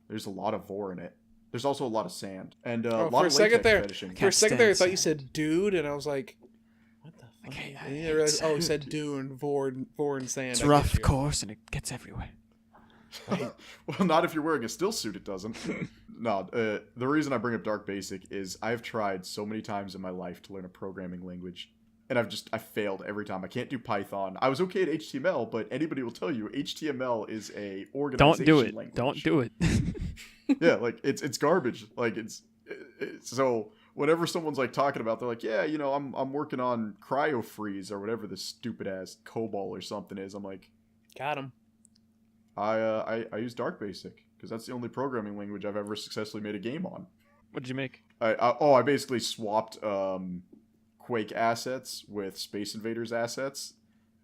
there's a lot of vor in it. There's also a lot of sand and a lot of latex fetishing. For a second there, I thought you said dude, and I was like, what the fuck? Okay, he said Dune, vor and sand. It's rough, of course, and it gets everywhere. Right. Well, not if you're wearing a still suit, it doesn't. No, the reason I bring up Dark Basic is I've tried so many times in my life to learn a programming language, and I failed every time. I can't do Python. I was okay at HTML, but anybody will tell you HTML is a organization language. Don't do it. Yeah, like it's garbage. Like it's so whenever someone's like talking about, they're like, yeah, you know, I'm working on cryo freeze or whatever this stupid ass COBOL or something is. I'm like, got him. I use Dark Basic because that's the only programming language I've ever successfully made a game on. What did you make? I basically swapped Quake assets with Space Invaders assets.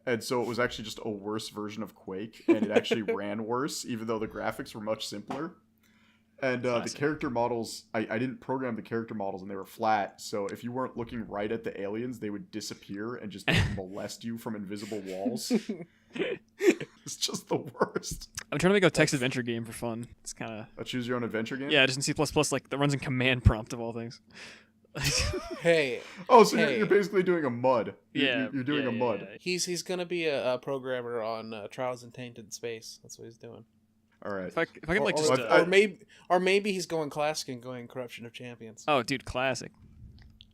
And so it was actually just a worse version of Quake, and it actually ran worse, even though the graphics were much simpler. And the character models, I didn't program the character models, and they were flat, so if you weren't looking right at the aliens, they would disappear and just molest you from invisible walls. It's just the worst. I'm trying to make a text adventure game for fun. It's kind of a choose your own adventure game? Yeah, just in C++, like that runs in command prompt of all things. Hey. Oh, so you're basically doing a MUD. Yeah. You're doing a MUD. Yeah. He's going to be a programmer on Trials in Tainted Space. That's what he's doing. All right. If I can like or maybe he's going classic and going Corruption of Champions. Oh, dude, classic.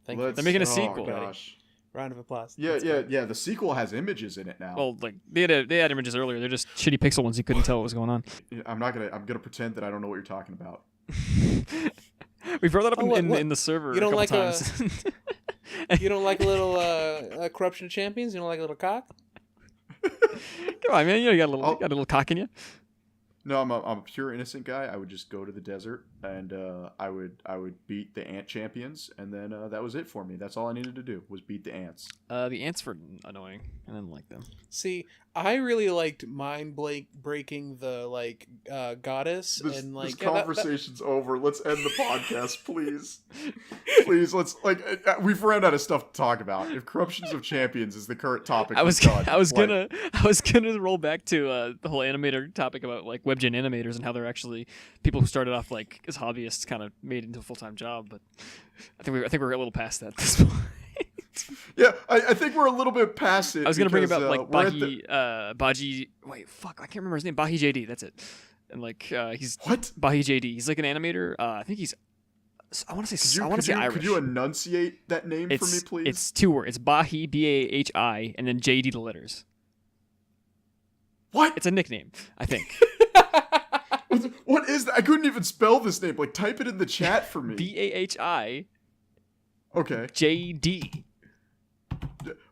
They're making a sequel. Gosh. Round of applause. Yeah. The sequel has images in it now. Well, like they had images earlier. They're just shitty pixel ones. You couldn't tell what was going on. I'm gonna pretend that I don't know what you're talking about. We brought that up in the server. You don't a couple like times. You don't like a little Corruption of Champions? You don't like a little cock? Come on, man. You got a little cock in you. No, I'm a pure innocent guy. I would just go to the desert and I would beat the ant champions, and then that was it for me. That's all I needed to do was beat the ants. The ants were annoying. I didn't like them. See, I really liked mind breaking the goddess and like. This conversation's over. Let's end the podcast, please. Please, let's we've ran out of stuff to talk about. If Corruptions of Champions is the current topic, I was gonna roll back to the whole animator topic about like webgen animators and how they're actually people who started off like as hobbyists kind of made it into a full-time job, but I think we're a little past that at this point. Yeah, I think we're a little bit past it. I was gonna bring about like Baji. Wait, fuck, I can't remember his name. Bahi JD. That's it. And like he's what? Bahi JD. He's like an animator. I think he's. I want to say Irish. Could you enunciate that name for me, please? It's two words. It's Bahi Bahi and then JD the letters. What? It's a nickname, I think. What is that? I couldn't even spell this name. Like, type it in the chat for me. Bahi. Okay. JD.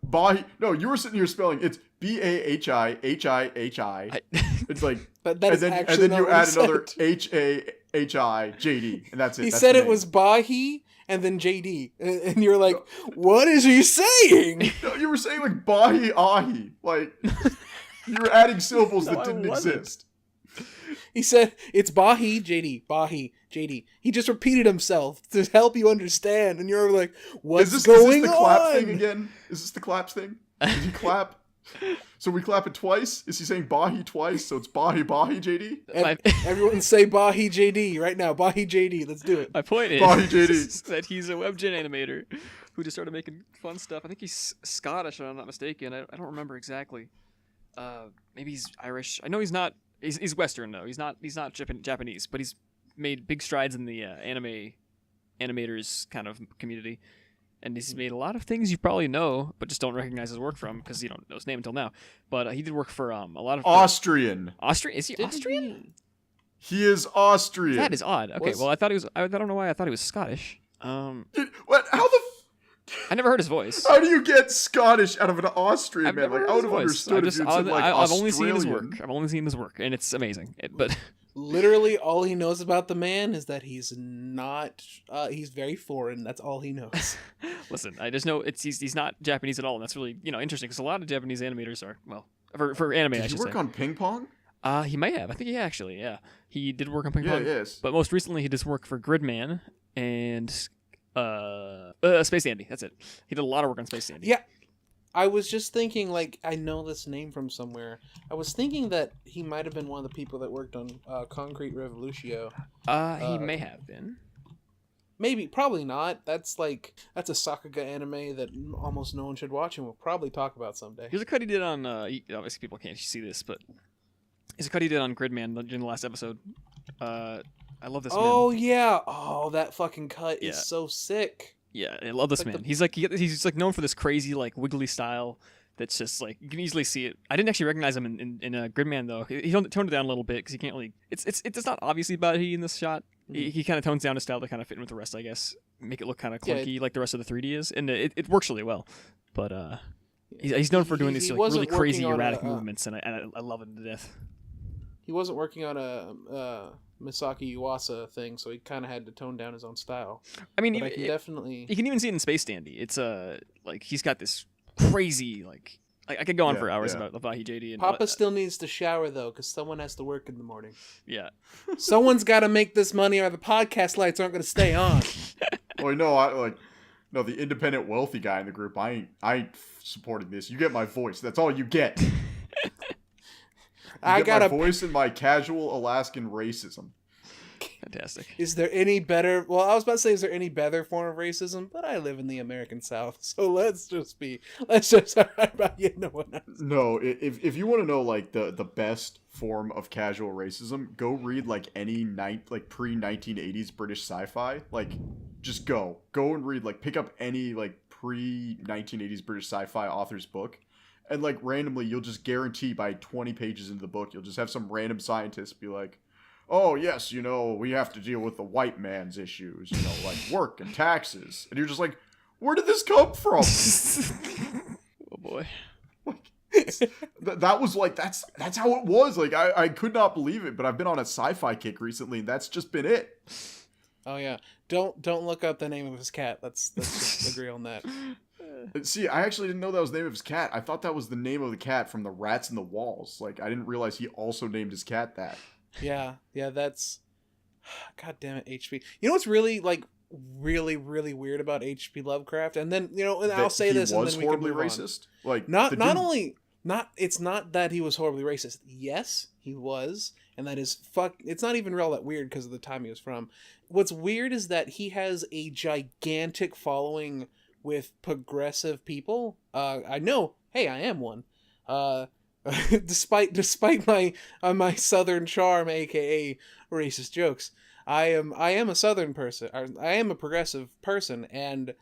Bahi. No, you were sitting here spelling. It's Bahihi. It's like, and then you add another HAHI and that's it. He that's said it was Bahi and then JD, and you're like, what is he saying? No, you were saying like Bahi Ahi, like. You're adding syllables that didn't exist. He said, it's Bahi, JD, Bahi, JD. He just repeated himself to help you understand, and you're like, what's going on? Is this the clap thing again? Is this the claps thing? Did he clap? So we clap it twice? Is he saying Bahi twice? So it's Bahi, JD? Everyone say Bahi, JD right now. Bahi, JD. Let's do it. My point is Bahi, JD. that he's a WebGen animator who just started making fun stuff. I think he's Scottish, if I'm not mistaken. I don't remember exactly. Maybe he's Irish. I know he's not. He's Western though. He's not Japanese, but he's made big strides in the animators kind of community, and he's made a lot of things you probably know, but just don't recognize his work from because you don't know his name until now. But he did work for a lot of Austrian. Austrian? Is he Austrian? He is Austrian. That is odd. Okay, well I thought he was. I don't know why I thought he was Scottish. What? How the? I never heard his voice. How do you get Scottish out of an Austrian man? Like I would have understood if you'd said like Australian. I've only seen his work. I've only seen his work, and it's amazing. But literally, all he knows about the man is that he's not. He's very foreign. That's all he knows. Listen, I just know he's not Japanese at all, and that's really interesting because a lot of Japanese animators are for anime. Did he work on Ping Pong? He may have. I think he did work on Ping Pong. Yes. But most recently, he does work for Gridman and. Space Dandy. That's it. He did a lot of work on Space Dandy. Yeah, I was just thinking, like, I know this name from somewhere. I was thinking that he might have been one of the people that worked on Concrete Revolutio. He may have been. Maybe, probably not. That's a Sakuga anime that almost no one should watch, and we'll probably talk about someday. Here's a cut he did on. Obviously, people can't see this, but here's a cut he did on Gridman during the last episode. I love this man. Oh, yeah. Oh, that fucking cut is so sick. Yeah, I love this man. He's like known for this crazy, like, wiggly style that's just, like, you can easily see it. I didn't actually recognize him in Gridman, though. He toned it down a little bit because he can't really... It's not obviously Bahi in this shot. Mm-hmm. He kind of tones down his style to kind of fit in with the rest, I guess. Make it look kind of clunky like the rest of the 3D is. And it works really well. But he's known for doing these like, really crazy, erratic movements, and I love it to death. He wasn't working on a Misaki Yuasa thing, so he kind of had to tone down his own style. I mean, definitely... You can even see it in Space Dandy. It's like he's got this crazy like I could go on for hours about Bahi JD. And Papa still needs to shower though, because someone has to work in the morning. Yeah, someone's got to make this money, or the podcast lights aren't going to stay on. Well, no, the independent wealthy guy in the group. I ain't supporting this. You get my voice. That's all you get. I got my voice and my casual Alaskan racism. Fantastic. Is there any better... Well, I was about to say, is there any better form of racism? But I live in the American South, so let's just about no one else. No, if you want to know, like, the best form of casual racism, go read, like, any pre-1980s British sci-fi. Like, just go and read, like, pick up any, like, pre-1980s British sci-fi author's book. And, like, randomly, you'll just guarantee by 20 pages into the book, you'll just have some random scientist be like, oh, yes, we have to deal with the white man's issues, like work and taxes. And you're just like, where did this come from? Oh, boy. That was, like, that's how it was. Like, I could not believe it, but I've been on a sci-fi kick recently, and that's just been it. Oh, yeah. Don't look up the name of his cat. Let's just agree on that. See, I actually didn't know that was the name of his cat. I thought that was the name of the cat from the Rats in the Walls. Like, I didn't realize he also named his cat that. Yeah, that's... God damn it, H.P. You know what's really, like, really, really weird about H.P. Lovecraft? And then, and I'll say this, and then we can move racist? On. Like, it's not that he was horribly racist. Yes, he was, and that is it's not even real that weird because of the time he was from. What's weird is that he has a gigantic following with progressive people. I know, hey, I am one. Despite my southern charm, aka racist jokes, I am a southern person. I am a progressive person, and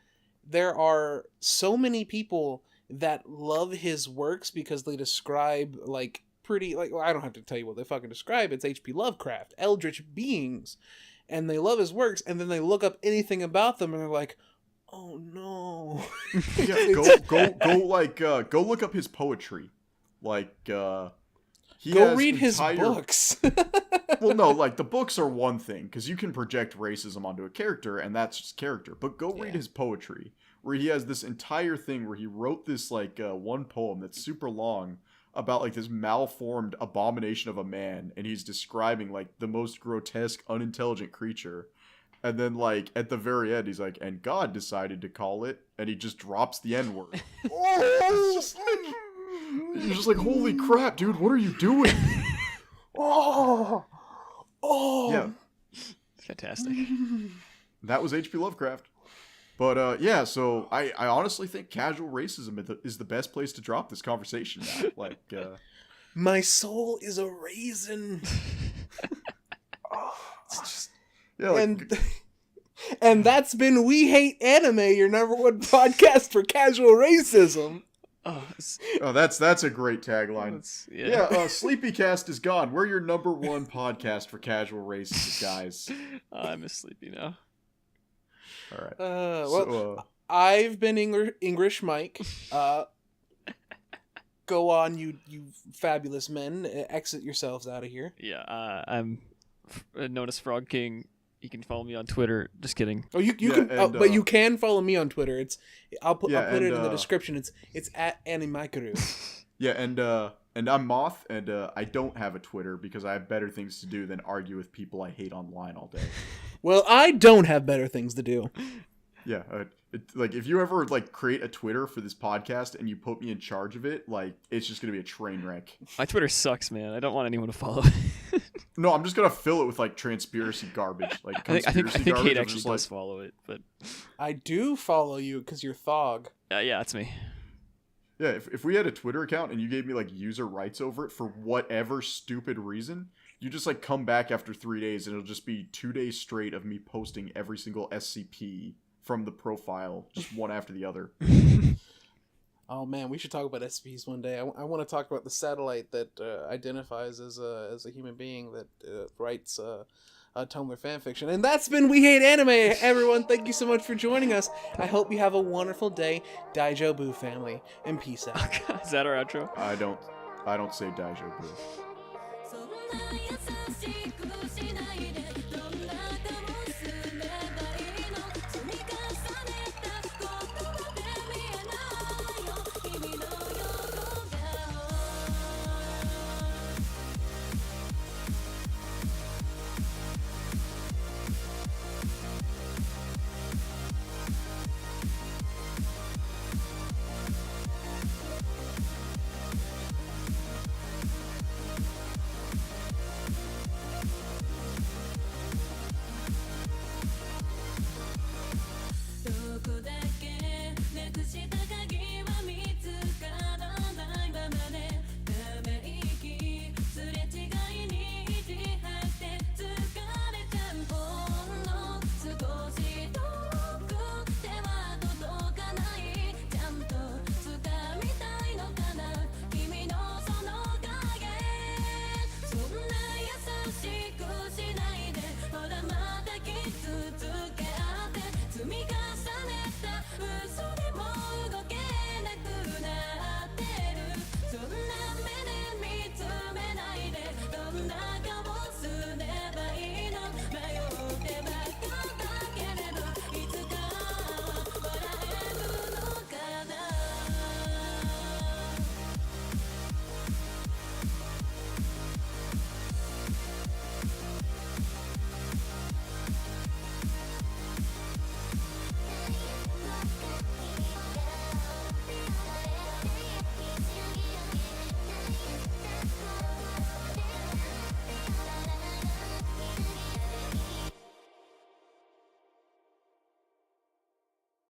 there are so many people that love his works because they describe like pretty like I don't have to tell you what they fucking describe. It's H.P. Lovecraft, eldritch beings, and they love his works, and then they look up anything about them and they're like, oh no. Yeah, go look up his poetry. Like, go read his books. Well, no, like, the books are one thing, because you can project racism onto a character, and that's just character. But go read his poetry, where he has this entire thing where he wrote this, like, one poem that's super long about like this malformed abomination of a man, and he's describing like the most grotesque, unintelligent creature. And then, like, at the very end, he's like, and God decided to call it, and he just drops the N-word. You're just like, holy crap, dude, what are you doing? Yeah. Fantastic. That was H.P. Lovecraft. But, yeah, so I honestly think casual racism is the best place to drop this conversation now. Like, my soul is a raisin. It's just... Yeah, like, and that's been We Hate Anime, your #1 podcast for casual racism. Oh, that's a great tagline. Sleepycast is gone. We're your #1 podcast for casual racism, guys. I miss Sleepy now. All right. I've been English Mike. Go on, you fabulous men. Exit yourselves out of here. Yeah, I'm known as Frog King. You can follow me on Twitter. Just kidding. Oh, you can, but you can follow me on Twitter. I'll put it in the description. It's at Animikaru. Yeah, and I'm Moth, and I don't have a Twitter because I have better things to do than argue with people I hate online all day. Well, I don't have better things to do. Yeah, like if you ever like create a Twitter for this podcast and you put me in charge of it, like it's just gonna be a train wreck. My Twitter sucks, man. I don't want anyone to follow. No, I'm just gonna fill it with like conspiracy garbage. Like I think garbage. Kate actually does follow it, but I do follow you because you're Thog. Yeah, that's me. Yeah, if we had a Twitter account and you gave me like user rights over it for whatever stupid reason, you just like come back after 3 days and it'll just be 2 days straight of me posting every single SCP from the profile, just one after the other. Oh man, we should talk about SCPs one day. I want to talk about the satellite that identifies as a human being that writes Tumblr fanfiction. And that's been We Hate Anime, everyone. Thank you so much for joining us. I hope you have a wonderful day, Daijo Boo family, and peace out. Is that our outro? I don't say Daijo Boo.